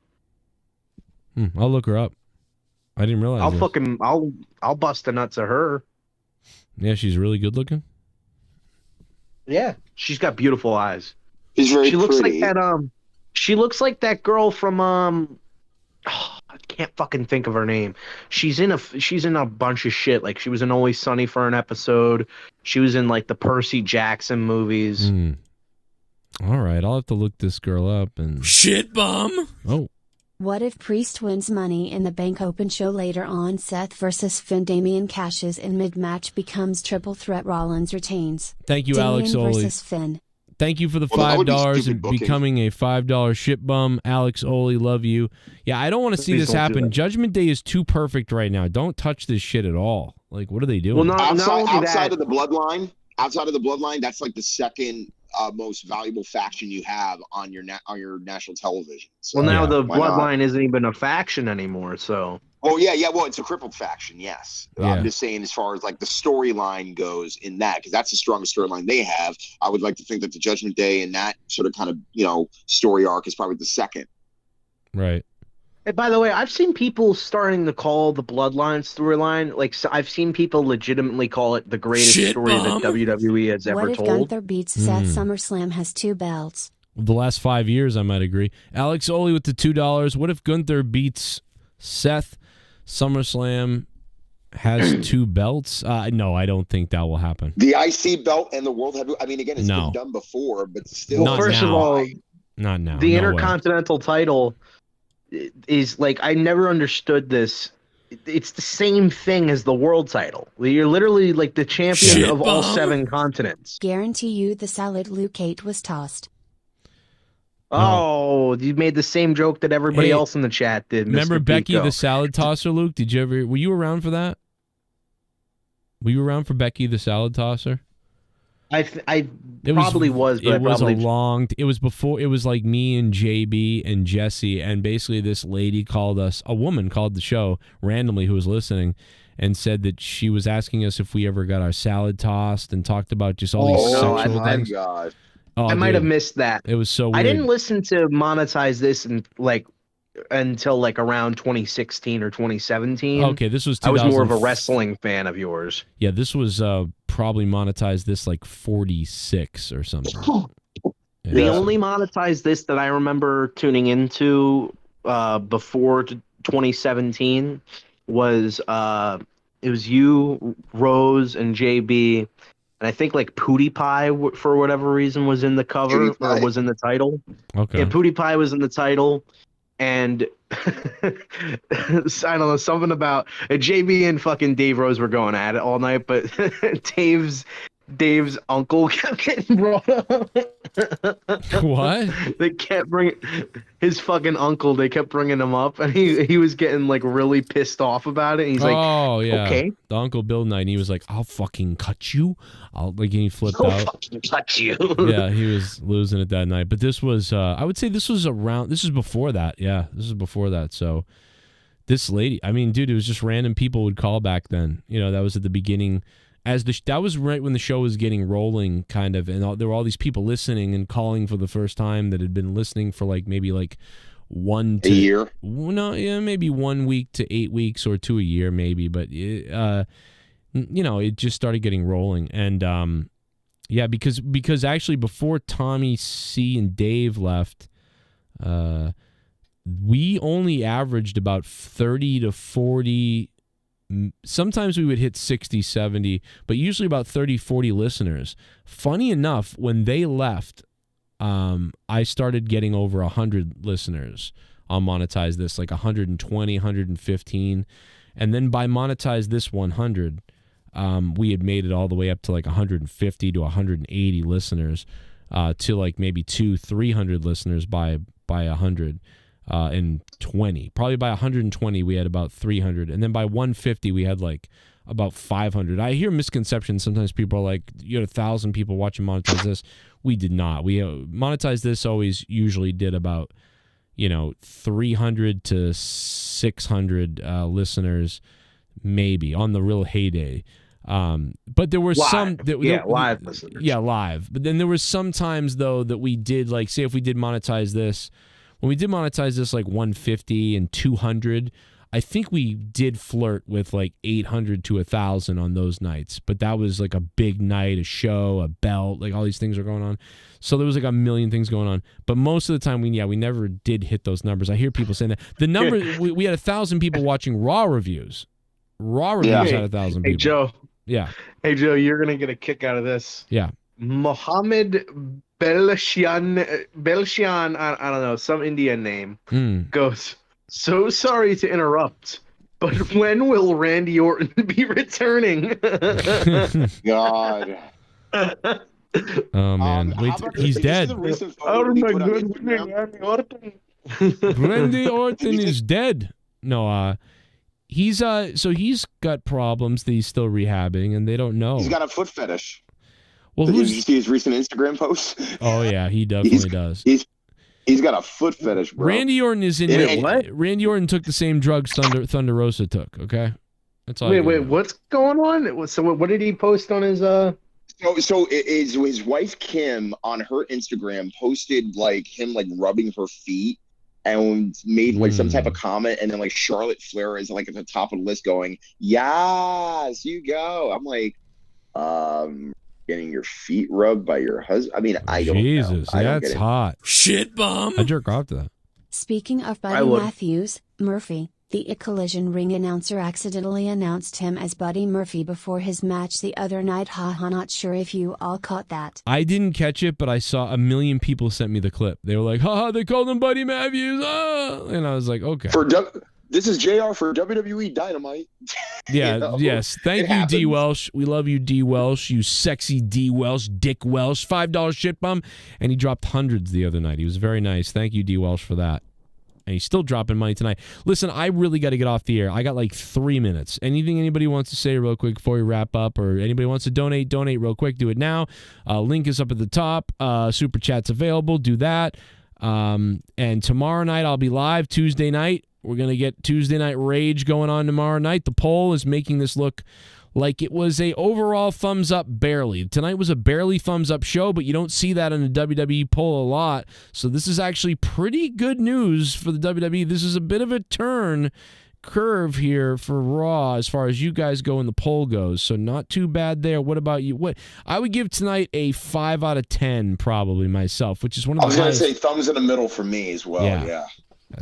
I'll look her up. I didn't realize. I'll bust the nuts of her. Yeah, she's really good looking. Yeah, she's got beautiful eyes. She's very She looks pretty. like that. She looks like that girl from I can't fucking think of her name. She's in a bunch of shit. Like, she was in Always Sunny for an episode. She was in like the Percy Jackson movies. All right, I'll have to look this girl up and Shit bum. Oh. What if Priest wins Money in the Bank Open show later on? Seth versus Finn. Damian cashes in mid-match, becomes triple threat. Rollins retains. Thank you, Damian Alex Oli. versus Finn. Thank you for the Well, that would be $5 stupid and booking. becoming a $5 ship bum. Alex Oli, love you. Yeah, I don't want to see Please this don't do happen. that. Judgment Day is too perfect right now. Don't touch this shit at all. Like, what are they doing? Well, not only outside that, of the bloodline, that's like the second most valuable faction you have on your national television. So, well, now Yeah, the why not? bloodline isn't even a faction anymore. So Oh yeah. Well, it's a crippled faction. Yes, Yeah. I'm just saying as far as like the storyline goes in that, because that's the strongest storyline they have. I would like to think that the Judgment Day and that sort of kind of story arc is probably the second. Right. Hey, by the way, I've seen people starting to call the Bloodline storyline, like, I've seen people legitimately call it the greatest Shit story bomb. that WWE has What ever if told. Gunther beats Seth? SummerSlam has 2 belts. The last 5 years, I might agree. Alex Oli with the $2. What if Gunther beats Seth? SummerSlam has 2 belts? No, I don't think that will happen. The IC belt and the World Heavyweight. I mean, again, it's No. been done before, but still. Not First of now. all, Not now. the No way. Intercontinental title is like, I never understood this. It's the same thing as the world title. You're literally like the champion Shit of all bomb. 7 continents. Guarantee you the salad Luke Kate was tossed. Oh, you made the same joke that everybody Hey, else in the chat did. Remember Mr. Becky Pico. the salad tosser, Luke? Were you around for that? Were you around for Becky the salad tosser? I It probably was, but it was probably it was before, it was like me and JB and Jesse, and basically this lady called us, a woman called the show randomly who was listening, and said that she was asking us if we ever got our salad tossed and talked about just all these no, sexual my things. God. Oh, I might have dude, missed that. it was so weird. I didn't listen to Monetize This until like around 2016 or 2017. Okay, this was I was more of a 2000 wrestling fan of yours. Yeah, this was probably monetized this like 46 or something. The Yeah. only Monetize This that I remember tuning into before 2017 was it was you, Rose, and JB, and I think like Pootie Pie for whatever reason was in the cover or was in the title. Okay. Yeah, Pootie Pie was in the title, and I don't know, something about JB and fucking Dave Rose were going at it all night, but Dave's uncle kept getting brought up. What? They kept bringing his fucking uncle. They kept bringing him up, and he was getting like really pissed off about it. And he's like, "Oh yeah, okay." The Uncle Bill night. And he was like, "I'll fucking cut you." And he flipped I'll out. fucking cut you. Yeah, he was losing it that night. But this was, I would say, this was before that. Yeah, this is before that. So this lady, I mean, dude, it was just random people would call back then. You know, that was at the beginning. That was right when the show was getting rolling, kind of, and there were all these people listening and calling for the first time that had been listening for maybe 1 to a year. No, yeah, maybe 1 week to 8 weeks or 2 a year, maybe. But it just started getting rolling, and yeah, because actually before Tommy C and Dave left, we only averaged about 30 to 40. Sometimes we would hit 60, 70, but usually about 30, 40 listeners. Funny enough, when they left, I started getting over 100 listeners on Monetize This, 120, 115. And then by Monetize This 100, we had made it all the way up to 150 to 180 listeners, to maybe 200-300 listeners by 100. And 20. Probably by 120, we had about 300. And then by 150, we had about 500. I hear misconceptions. Sometimes people are like, you had 1,000 people watching Monetize This. We did not. We Monetize This always usually did about, 300 to 600 listeners, maybe, on the real heyday. But there were live. live listeners. Yeah, live. But then there was some times, though, that we did, say if we did Monetize This, when we did Monetize This 150 and 200, I think we did flirt with 800 to 1,000 on those nights. But that was a big night, a show, a belt, all these things are going on. So there was a million things going on. But most of the time, we never did hit those numbers. I hear people saying that. The number, we had 1,000 people watching Raw reviews. Raw reviews had 1,000 people. Hey, Joe. Yeah. Hey, Joe, you're going to get a kick out of this. Yeah. Mohammed Belshian, I don't know, some Indian name, goes, "So sorry to interrupt, but when will Randy Orton be returning?" God. Oh, man. Wait, he's dead. Oh, my goodness, Randy Orton. Randy Orton is dead. No, he's got problems that he's still rehabbing, and they don't know. He's got a foot fetish. Well, did you see his recent Instagram post? Oh yeah, he definitely does. He's got a foot fetish, bro. Randy Orton is in it. What? Randy Orton took the same drugs Thunder Rosa took. Okay, that's all. Wait, what's going on? So what did he post on his So his wife Kim on her Instagram posted him rubbing her feet and made some type of comment, and then Charlotte Flair is at the top of the list going, "Yes, you go." I'm like, getting your feet rubbed by your husband. I mean, I don't know. Jesus, that's hot. Shit bomb. I jerk off to that. Speaking of Buddy Matthews, Murphy, the Collision ring announcer accidentally announced him as Buddy Murphy before his match the other night. Haha, not sure if you all caught that. I didn't catch it, but I saw a million people sent me the clip. They were like, haha, they called him Buddy Matthews. Ah! And I was like, okay. This is JR for WWE Dynamite. Yeah, yes. Thank you, D. Welsh. We love you, D. Welsh. You sexy D. Welsh, Dick Welsh. $5 shit bum. And he dropped hundreds the other night. He was very nice. Thank you, D. Welsh, for that. And he's still dropping money tonight. Listen, I really got to get off the air. I got 3 minutes. Anything anybody wants to say real quick before we wrap up, or anybody wants to donate real quick, do it now. Link is up at the top. Super Chat's available. Do that. And tomorrow night I'll be live. Tuesday night. We're going to get Tuesday Night Rage going on tomorrow night. The poll is making this look like it was a overall thumbs up barely. Tonight was a barely thumbs up show, but you don't see that in the WWE poll a lot. So this is actually pretty good news for the WWE. This is a bit of a turn curve here for Raw as far as you guys go and the poll goes. So not too bad there. What about you? What I would give tonight a 5 out of 10 probably myself, which is one of the I was going to say thumbs in the middle for me as well. Yeah.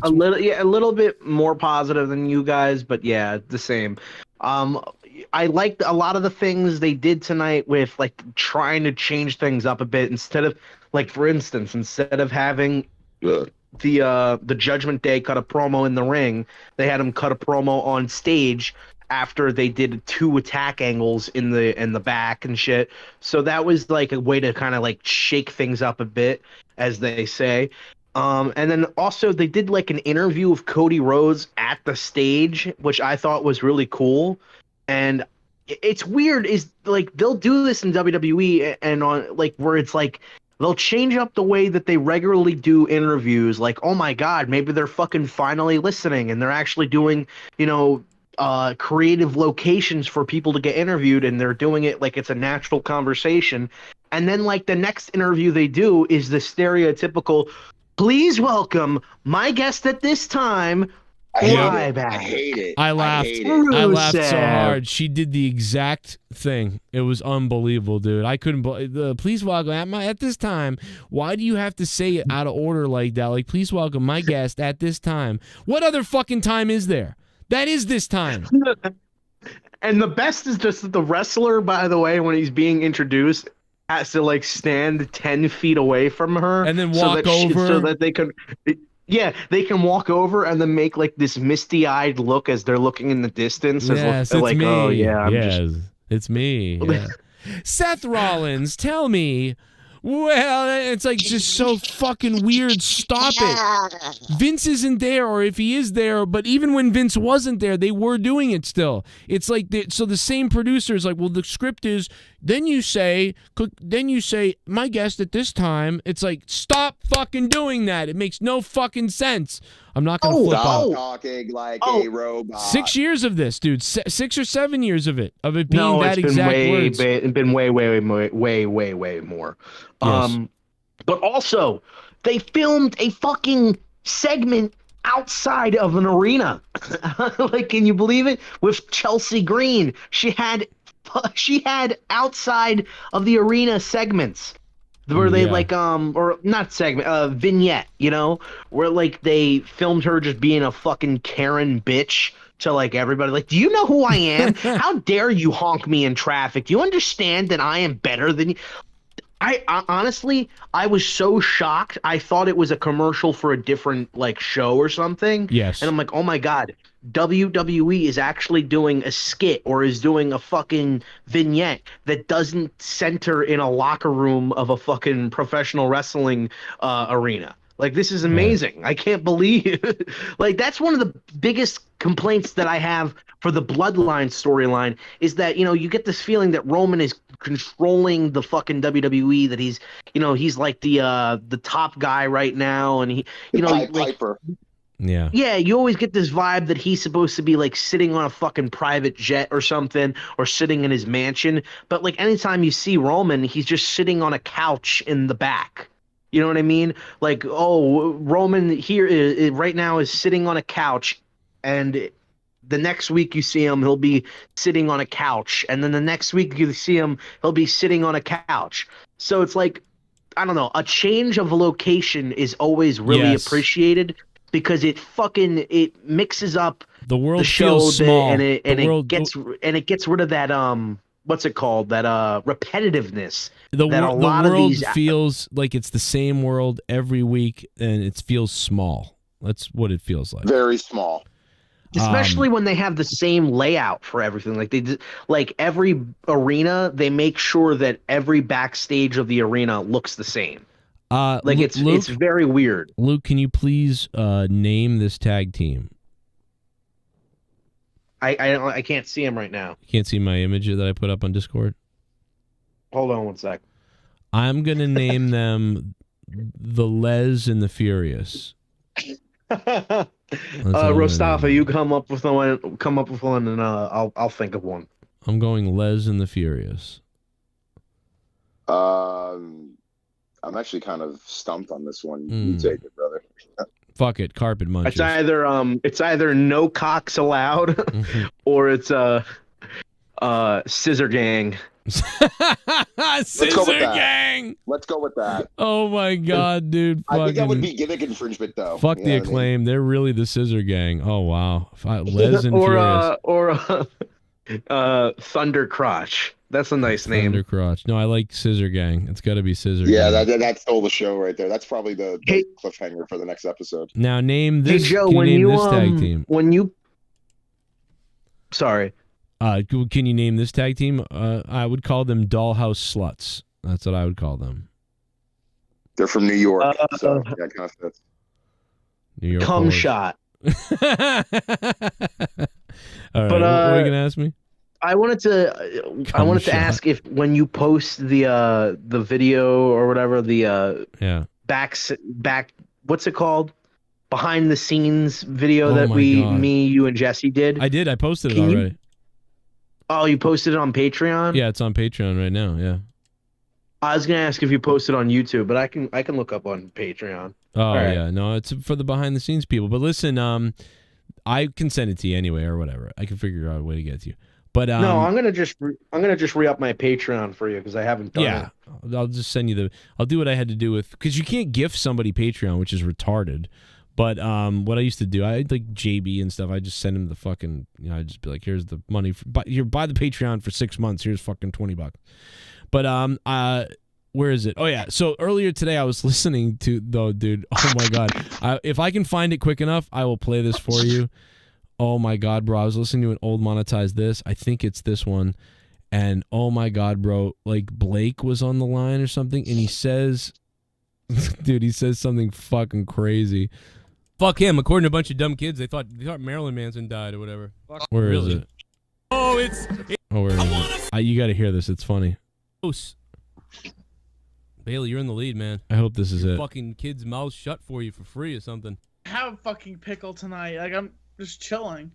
A little bit more positive than you guys, but yeah, the same. I liked a lot of the things they did tonight with like trying to change things up a bit instead of like, for instance, instead of having the Judgment Day cut a promo in the ring, they had him cut a promo on stage after they did 2 attack angles in the back and shit. So that was like a way to kind of like shake things up a bit, as they say. And then also they did like an interview of Cody Rhodes at the stage, which I thought was really cool. And it's weird is like they'll do this in WWE and on like where it's like they'll change up the way that they regularly do interviews. Like, oh my God, maybe they're fucking finally listening and they're actually doing, creative locations for people to get interviewed, and they're doing it like it's a natural conversation. And then like the next interview they do is the stereotypical, please welcome my guest at this time. I hate it. I laughed. I laughed so hard. She did the exact thing. It was unbelievable, dude. I couldn't believe. Please welcome at this time. Why do you have to say it out of order like that? Like, please welcome my guest at this time. What other fucking time is there? That is this time. And the best is just that the wrestler, by the way, when he's being introduced, has to like stand 10 feet away from her and then walk over so that they can. Yeah, they can walk over and then make like this misty-eyed look as they're looking in the distance. Yes, as like, me. Oh yeah, it's me. Yeah. Seth Rollins, tell me. Well, it's like just so fucking weird. Stop it. Vince isn't there, or if he is there, but even when Vince wasn't there, they were doing it still. It's like, so the same producer is like, well, the script is, then you say, my guest at this time. It's like, stop fucking doing that. It makes no fucking sense. I'm not going to flip out. Talking like a robot. 6 years of this, dude. 6 or 7 years of it being that exact words. It's been way more. Yes. But also, they filmed a fucking segment outside of an arena. Like, can you believe it? With Chelsea Green, she had outside of the arena segments. Where they or not segment, vignette, where like they filmed her just being a fucking Karen bitch to like everybody. Like, do you know who I am? How dare you honk me in traffic? Do you understand that I am better than you? I honestly, I was so shocked. I thought it was a commercial for a different like show or something. Yes. And I'm like, oh my God, WWE is actually doing a skit or is doing a fucking vignette that doesn't center in a locker room of a fucking professional wrestling arena. Like, this is amazing. I can't believe like that's one of the biggest complaints that I have for the Bloodline storyline is that, you get this feeling that Roman is controlling the fucking WWE, that he's like the top guy right now, and he Piper. Yeah. Yeah, you always get this vibe that he's supposed to be like sitting on a fucking private jet or something, or sitting in his mansion. But like anytime you see Roman, he's just sitting on a couch in the back. You know what I mean? Like, oh, Roman here right now is sitting on a couch, and the next week you see him, he'll be sitting on a couch, and then the next week you see him, he'll be sitting on a couch. So it's like, I don't know, a change of location is always really appreciated, because it mixes up the world, the show feels small, and it gets rid of that what's it called, that repetitiveness. The world feels like it's the same world every week, and it feels small. That's what it feels like. Very small. Especially when they have the same layout for everything. Like like every arena, they make sure that every backstage of the arena looks the same. Like it's very weird. Luke, can you please name this tag team? I can't see him right now. You can't see my image that I put up on Discord? Hold on one sec. I'm gonna name them the Les and the Furious. Rostafa, you come up with one, and I'll think of one. I'm going Les and the Furious. I'm actually kind of stumped on this one. You take it, brother. Fuck it, carpet munchers. It's either no cocks allowed, or it's scissor gang. Scissor gang. Let's go with that. Oh my god, dude! I think that would be gimmick infringement, though. Fuck the Acclaim. They're really the scissor gang. Oh wow, Les and Furious. Thunder Crotch. That's a nice name. Thunder Crotch. No, I like Scissor Gang. It's got to be Scissor Yeah, Gang. that stole the show right there. That's probably the cliffhanger for the next episode. Now name this. Hey Joe, can when you name you this tag team? when you sorry, can you name this tag team? I would call them Dollhouse Sluts. That's what I would call them. They're from New York, so yeah, kind of fits. New York. Cum whores. shot. All right, But, what were you gonna ask me? I wanted to ask if when you post the video or whatever, the Yeah. back what's it called? Behind the scenes video that my me, God. you, and Jesse did. I did. I posted it Can you- already. Oh, you posted it on Patreon? Yeah, it's on Patreon right now. Yeah. I was gonna ask if you posted on YouTube, but I can look up on Patreon. Oh All right. yeah, no, it's for the behind the scenes people. But listen, I can send it to you anyway or whatever. I can figure out a way to get to you. But No, I'm gonna just re up my Patreon for you because I haven't done yeah, it. I'll just send you I'll do what I had to do with because you can't gift somebody Patreon, which is retarded. But what I used to do, I like JB and stuff. I just send him the fucking, I just be like, here's the money buy the Patreon for 6 months. Here's fucking $20. But where is it? Oh yeah. So earlier today I was listening to dude. Oh my God. If I can find it quick enough, I will play this for you. Oh my God, bro. I was listening to an old monetized this. I think it's this one. And oh my God, bro. Like Blake was on the line or something. And he says, dude, he says something fucking crazy. Fuck him. According to a bunch of dumb kids, they thought Marilyn Manson died or whatever. Where is it? Oh, where is it? You got to hear this. It's funny. Bailey, you're in the lead, man. I hope this is it. Fucking kids' mouths shut for you for free or something. Have a fucking pickle tonight. Like, I'm just chilling.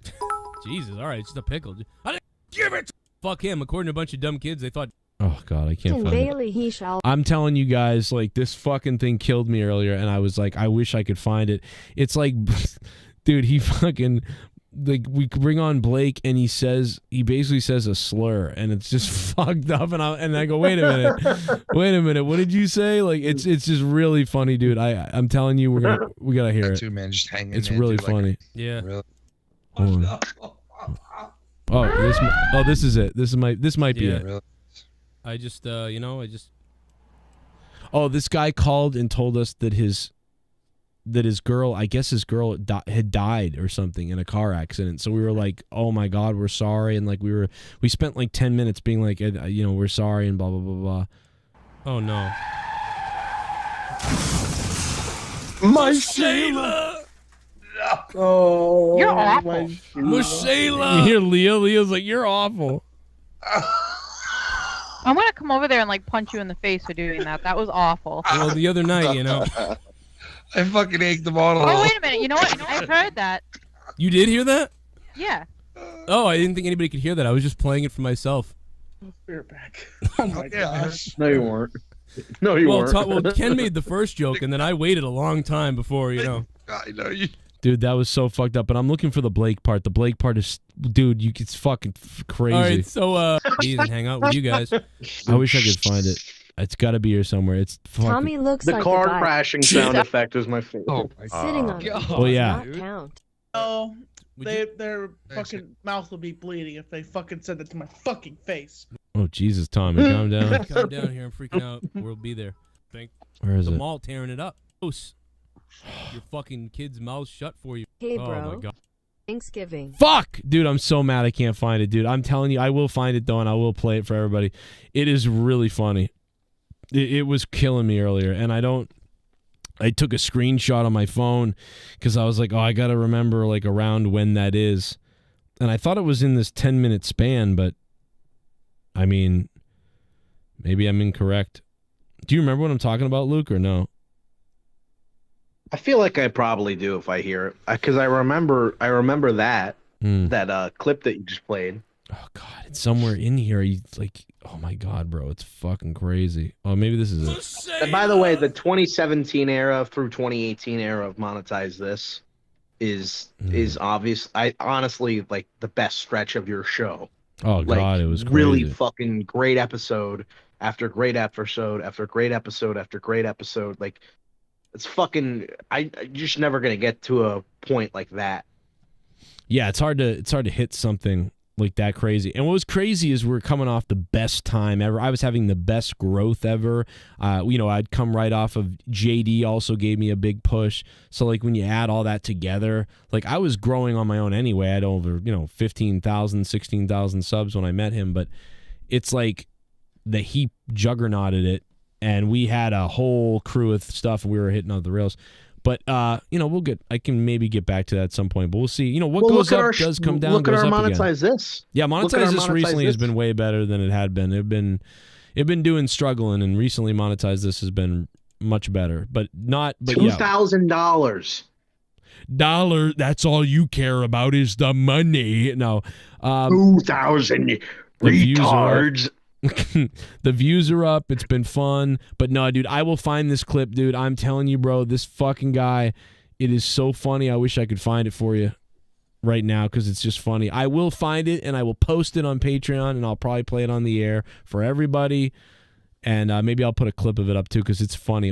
Jesus, all right, it's just a pickle. I didn't give it. Fuck him. According to a bunch of dumb kids, they thought. Oh God, I can't find it. He shall. I'm telling you guys, like this fucking thing killed me earlier, and I was like, I wish I could find it. It's like, dude, he fucking like we bring on Blake, and he basically says a slur, and it's just fucked up, and I go, wait a minute, what did you say? Like it's just really funny, dude. I'm telling you, we gotta hear it. Too, man, just hanging. It's really funny. Yeah. Really. This is it. This might be it. Really. I just Oh, this guy called and told us that his girl, I guess his girl had died or something in a car accident. So we were like, "Oh my God, we're sorry." And like we spent like 10 minutes being like, we're sorry and blah blah blah blah. Oh no. My Sheila. Oh, You're awful. Shayla. You hear Leah? Leah's like, "You're awful." I'm gonna come over there and like punch you in the face for doing that. That was awful. Well, the other night, I fucking ate the bottle. Oh wait a minute. You know what? I've heard that. You did hear that? Yeah. Oh, I didn't think anybody could hear that. I was just playing it for myself. We're back. Oh my gosh. No, you weren't. No, you weren't. Well, Ken made the first joke, and then I waited a long time before, I know you. Dude, that was so fucked up. But I'm looking for the Blake part. The Blake part is, dude, it's fucking crazy. All right, so please hang out with you guys. I wish I could find it. It's got to be here somewhere. It's fucking. Tommy looks The like car the guy crashing sound effect is my favorite. Oh my sitting on it. Oh yeah. Not count. Oh, their fucking mouth will be bleeding if they fucking said that to my fucking face. Oh Jesus, Tommy, calm down. Calm down here. I'm freaking out. We'll be there. Where is it? The mall tearing it up. Your fucking kids' mouths shut for you. Hey, Oh bro. my God. Thanksgiving. Fuck! Dude, I'm so mad I can't find it, dude. I'm telling you, I will find it, though, and I will play it for everybody. It is really funny. It was killing me earlier, and I took a screenshot on my phone because I was like, oh, I got to remember, like, around when that is. And I thought it was in this 10-minute span, but, I mean, maybe I'm incorrect. Do you remember what I'm talking about, Luke, or no? I feel like I probably do if I hear it, because I remember that clip that you just played. Oh God, it's somewhere in here. Like, oh my God, bro, it's fucking crazy. Oh, maybe this is it. And by the way, the 2017 era through 2018 era of Monetize This is obvious. I honestly like the best stretch of your show. Oh God, it was crazy. Really fucking great episode after great episode after great episode after great episode. Like, it's fucking. I'm just never gonna get to a point like that. Yeah, it's hard to hit something like that crazy. And what was crazy is we're coming off the best time ever. I was having the best growth ever. I'd come right off of JD also gave me a big push. So like when you add all that together, like I was growing on my own anyway. I had over, 15,000, 16,000 subs when I met him, but it's like he juggernauted it, and we had a whole crew of stuff, and we were hitting on the rails. But I can maybe get back to that at some point, but we'll see. What goes up does come down. Look at goes our up monetize again. this. Yeah, monetize this recently has been way better than it had been. It been doing struggling, and recently monetize this has been much better. But $2,000. Dollar. That's all you care about is the money. No, 2,000 retards. The views are up. It's been fun. But no, dude, I will find this clip, dude. I'm telling you, bro, this fucking guy, it is so funny. I wish I could find it for you right now because it's just funny. I will find it, and I will post it on Patreon, and I'll probably play it on the air for everybody. And maybe I'll put a clip of it up, too, because it's funny.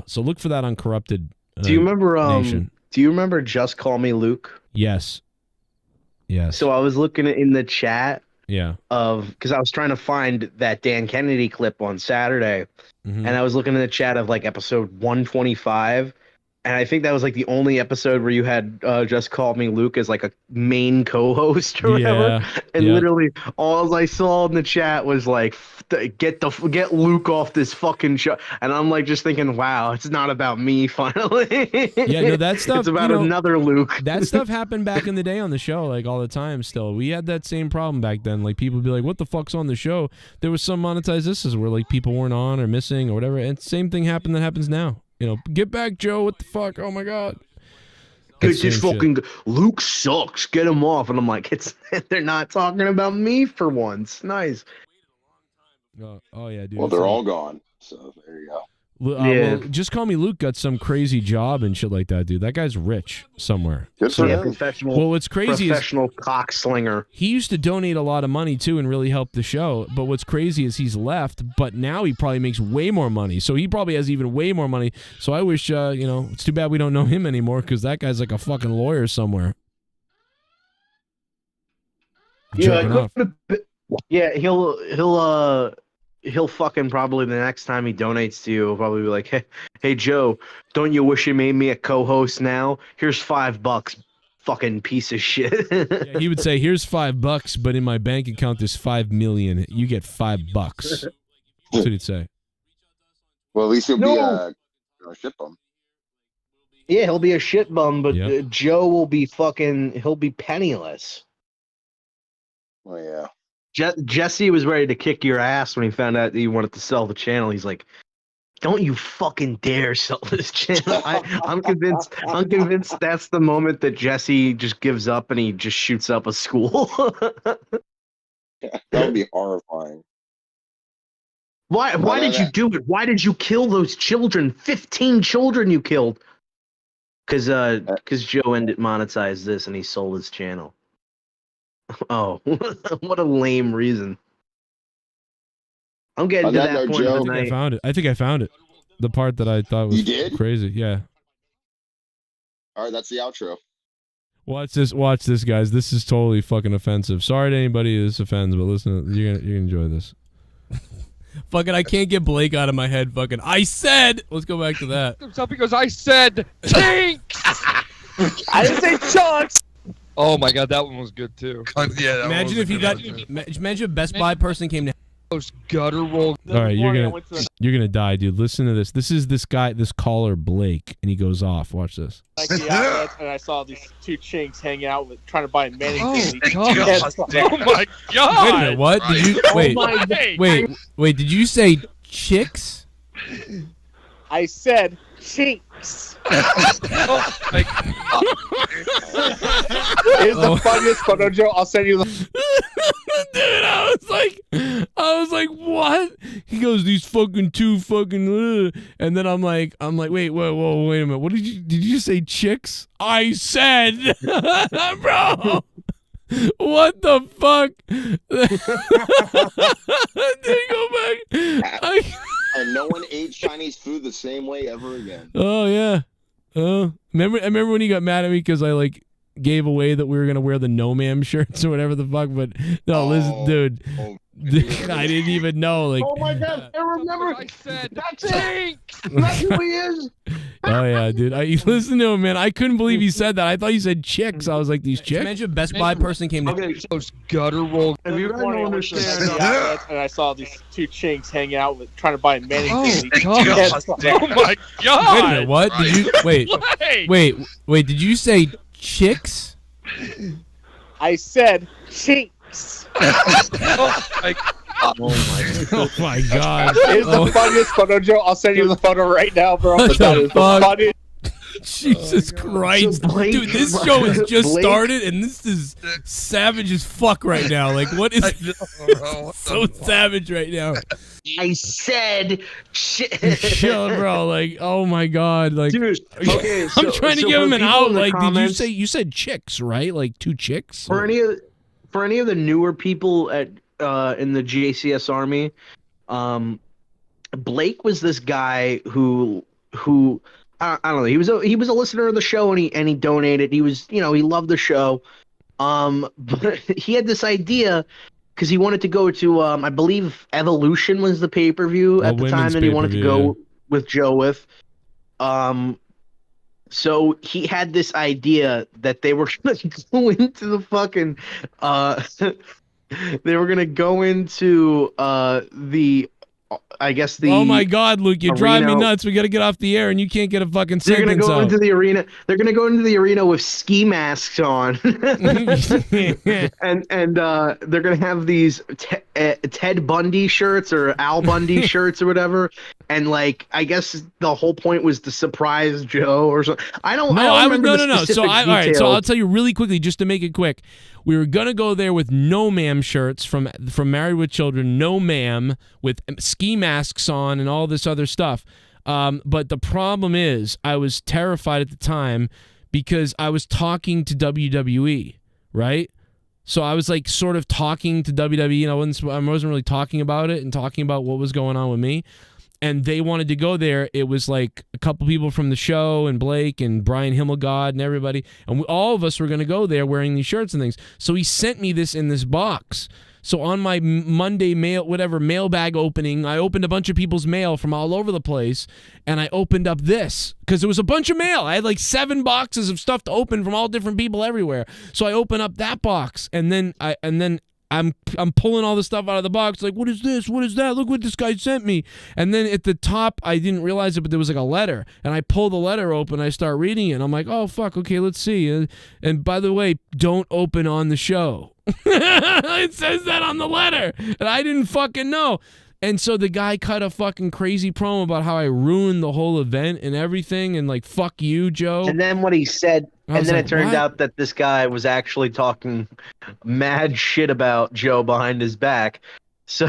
So look for that on Corrupted Do you remember Nation. Do you remember Just Call Me Luke? Yes. So I was looking in the chat. Yeah. Because I was trying to find that Dan Kennedy clip on Saturday, and I was looking in the chat of like episode 125, and I think that was like the only episode where you had Just Call Me Luke as like a main co-host or whatever. And literally all I saw in the chat was like, get Luke off this fucking show. And I'm like just thinking, wow, it's not about me finally. Yeah, no, that stuff. It's about another Luke. That stuff happened back in the day on the show, like all the time still. We had that same problem back then. Like people would be like, what the fuck's on the show? There was some monetized this where like people weren't on or missing or whatever. And same thing happened that happens now. Get back, Joe. What the fuck? Oh my God. Get this fucking Luke sucks. Get him off. And I'm like, they're not talking about me for once. Nice. Oh yeah, dude. Well, they're all gone. So there you go. Well, Just Call Me Luke got some crazy job and shit like that, dude. That guy's rich somewhere. Good for him. Professional. Well, what's crazy professional cock slinger. He used to donate a lot of money too and really help the show. But what's crazy is he's left, but now he probably makes way more money. So he probably has even way more money. So I wish, it's too bad we don't know him anymore because that guy's like a fucking lawyer somewhere. Yeah, he'll fucking probably the next time he donates to you, he'll probably be like, hey Joe, don't you wish you made me a co-host now? Here's $5, fucking piece of shit. Yeah, he would say, here's $5, but in my bank account there's 5 million. You get $5. That's what he'd say. Well, at least he'll be a shit bum. Yeah, he'll be a shit bum, but Joe will be he'll be penniless. Oh yeah. Jesse was ready to kick your ass when he found out that you wanted to sell the channel. He's like, "Don't you fucking dare sell this channel!" I'm convinced. I'm convinced that's the moment that Jesse just gives up and he just shoots up a school. That would be horrifying. Why did you do it? Why did you kill those children? 15 children you killed. Because Joe ended monetized this and he sold his channel. Oh, what a lame reason. I'm getting to that point of the night. I think I found it. The part that I thought was crazy. Yeah. All right, that's the outro. Watch this, guys. This is totally fucking offensive. Sorry to anybody this offends, but listen, you're gonna enjoy this. Fucking, I can't get Blake out of my head. Fucking, I said. Let's go back to that. Because I said chinks. I didn't say chunks. Oh my God, that one was good too. Yeah. Imagine if you got. Imagine if Best Buy person came to. Those gutter roll. All right, you're gonna die, dude. Listen to this. This is this guy, this caller Blake, and he goes off. Watch this. Like the outlet, and I saw these two chinks hanging out with trying to buy mayonnaise. Oh my God! Wait a minute, what? Did you wait? Did you say chicks? I said chinks. Oh my God. It's the funniest photo, Joe. I'll send you the. Dude, I was like, what? He goes, these fucking two fucking, and then I'm like, wait a minute. What did you say, chicks? I said, bro. What the fuck? Did he go back? And no one ate Chinese food the same way ever again. Oh yeah. I remember when he got mad at me because I gave away that we were gonna wear the No Ma'am shirts or whatever the fuck. But no, listen, dude. I didn't even know. Like, oh my god, I remember. I said, That's it. That's who he is. oh yeah, dude. I listen to him, man. I couldn't believe he said that. I thought he said chicks. I was like, these chicks. Imagine a Best Buy person came to those gutter roll. If you guys don't understand, and I saw these two chinks hanging out with trying to buy mayonnaise. Oh my god! Wait a minute, what? Did you wait? Did you say chicks? I said chinks. Oh my god! It's the funniest photo, Joe. I'll send you the photo right now, bro. What That the is fuck? funny. Jesus Christ, dude! This show has just started, and this is savage as fuck right now. Like, what is so savage right now? I said shit. Chill, bro. Like, oh my god. Like, dude. Okay, I'm trying to give him an out. Like, comments, did you said chicks, right? Like 2 chicks? For any of the newer people at in the JCS Army, Blake was this guy who I don't know. He was a listener of the show, and he donated. He was, he loved the show. But he had this idea because he wanted to go to I believe Evolution was the pay-per-view at the time that he wanted to go with Joe with. So he had this idea that they were gonna go into the fucking they were gonna go into I guess the. Oh my God, Luke! You drive me nuts. We got to get off the air, and you can't get a fucking sentence They're gonna go out. into the arena. They're gonna go into the arena with ski masks on, and they're gonna have these Ted Bundy shirts or Al Bundy shirts or whatever. And like, I guess the whole point was to surprise Joe or something. I don't. No, I don't remember no. So all right. So I'll tell you really quickly, just to make it quick. We were gonna go there with No Ma'am shirts from Married with Children, No Ma'am, with ski masks on and all this other stuff. But the problem is, I was terrified at the time because I was talking to WWE, right? So I was like sort of talking to WWE, and I wasn't really talking about it and talking about what was going on with me. And they wanted to go there. It was like a couple people from the show and Blake and Brian Himmelgod and everybody. And all of us were going to go there wearing these shirts and things. So he sent me this in this box. So on my Monday mailbag opening, I opened a bunch of people's mail from all over the place. And I opened up this because there was a bunch of mail. I had like 7 boxes of stuff to open from all different people everywhere. So I opened up that box and then I'm pulling all the stuff out of the box, like, what is this? What is that? Look what this guy sent me. And then at the top, I didn't realize it, but there was like a letter. And I pull the letter open, I start reading it. And I'm like, oh, fuck, okay, let's see. And by the way, don't open on the show. It says that on the letter. And I didn't fucking know. And so the guy cut a fucking crazy promo about how I ruined the whole event and everything, and like, fuck you, Joe. And then what he said, and then like, it turned what? out that this guy was actually talking mad shit about Joe behind his back. So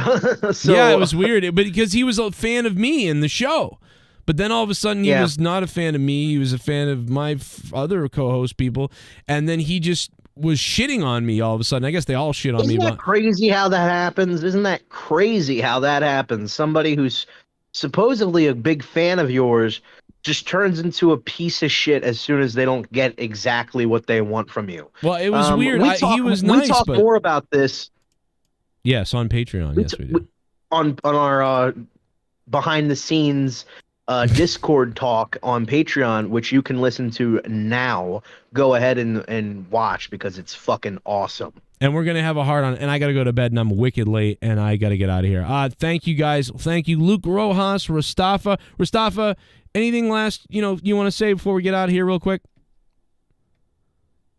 yeah, it was weird, but because he was a fan of me in the show. But then all of a sudden he was not a fan of me. He was a fan of my other co-host people, and then he just was shitting on me all of a sudden. I guess they all shit on me. Isn't that crazy how that happens? Isn't that crazy how that happens? Somebody who's supposedly a big fan of yours just turns into a piece of shit as soon as they don't get exactly what they want from you. Well, it was weird. He was we nice, talk but more about this. Yes, on Patreon. Yes, we do. On our behind the scenes Discord talk on Patreon, which you can listen to now. Go ahead and watch because it's fucking awesome. And we're going to have a hard on, and I got to go to bed, and I'm wicked late, and I got to get out of here. Thank you, guys. Thank you, Luke Rojas, Mustafa. Mustafa, anything last, you want to say before we get out of here real quick?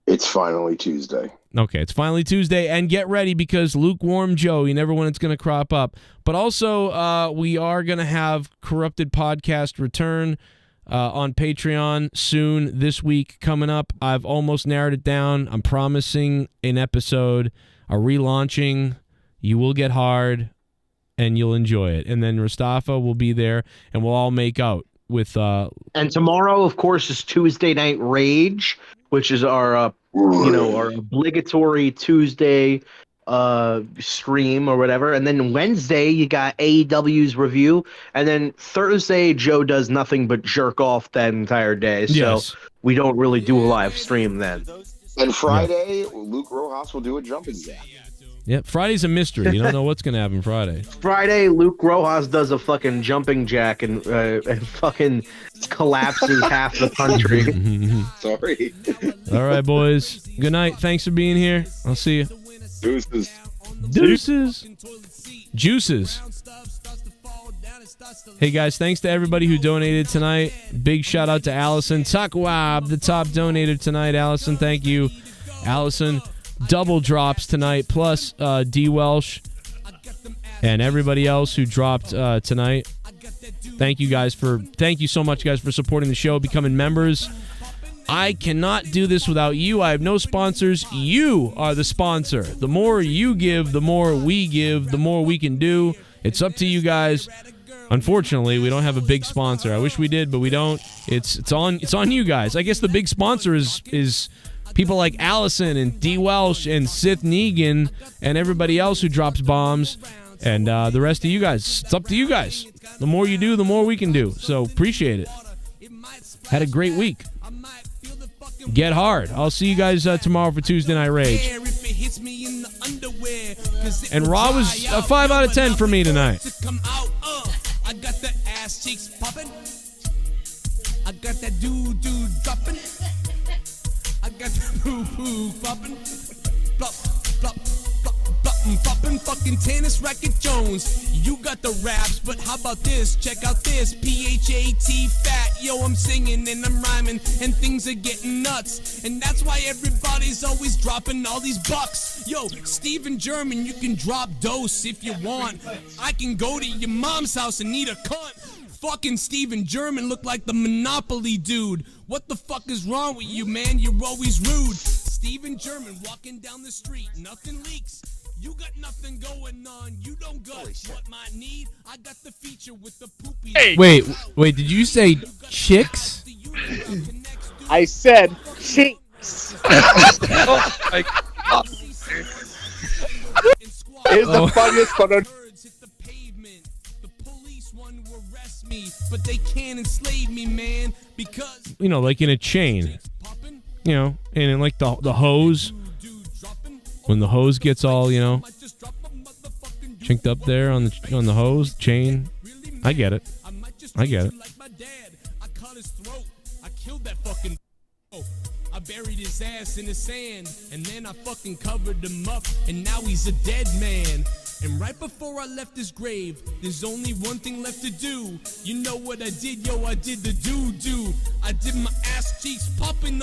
It's finally Tuesday. Okay, it's finally Tuesday, and get ready because Lukewarm Joe, you never know when it's going to crop up. But also, we are going to have Corrupted Podcast return on Patreon soon this week coming up. I've almost narrowed it down. I'm promising an episode, a relaunching. You will get hard, and you'll enjoy it. And then Mustafa will be there, and we'll all make out with... And tomorrow, of course, is Tuesday Night Rage, which is our our obligatory Tuesday stream or whatever. And then Wednesday you got AEW's review, and then Thursday Joe does nothing but jerk off that entire day. So we don't really do a live stream then. And Friday, Luke Rojas will do a jumping jack. Yep, Friday's a mystery. You don't know what's gonna happen Friday. Friday, Luke Rojas does a fucking jumping jack and fucking collapses half the country. Sorry. All right, boys. Good night. Thanks for being here. I'll see you. Deuces. Deuces. Juices. Hey guys, thanks to everybody who donated tonight. Big shout out to Allison Takwab, the top donator tonight. Allison, thank you. Allison, double drops tonight, plus D. Welsh and everybody else who dropped tonight. Thank you so much, guys, for supporting the show, becoming members. I cannot do this without you. I have no sponsors. You are the sponsor. The more you give, the more we give, the more we can do. It's up to you guys. Unfortunately, we don't have a big sponsor. I wish we did, but we don't. It's on you guys. I guess the big sponsor is people like Allison and D. Welsh and Sith Negan and everybody else who drops bombs and the rest of you guys. It's up to you guys. The more you do, the more we can do. So appreciate it. Had a great week. Get hard. I'll see you guys tomorrow for Tuesday Night Rage. And Raw was a 5 out of 10 for me tonight. I got the ass cheeks popping. I got that doo-doo dropping. I got the poo-poo popping. Plop, plop, plop, plop, popping fucking tennis racket Jones. You got the raps, but how about this? Check out this. P-H-A-T fat. Yo, I'm singing and I'm rhyming and things are getting nuts. And that's why everybody's always dropping all these bucks. Yo, Steven German, you can drop dose if you want. I can go to your mom's house and eat a cunt. Fucking Steven German look like the Monopoly dude. What the fuck is wrong with you, man? You're always rude. Steven German walking down the street, nothing leaks. You got nothing going on. You don't got what might need. I got the feature with the poopy. Hey. Wait, did you say chicks? I said chinks. Oh my God. It's the funniest photo. But they can't enslave me, man, because Like in a chain. And in like the hose. When the hose gets all, chinked up there on the hose chain. I get it. I cut his throat. I killed that fucking. I buried his ass in the sand, and then I fucking covered him up, and now he's a dead man. And right before I left his grave, there's only one thing left to do. You know what I did, yo? I did the doo-doo. I did my ass cheeks popping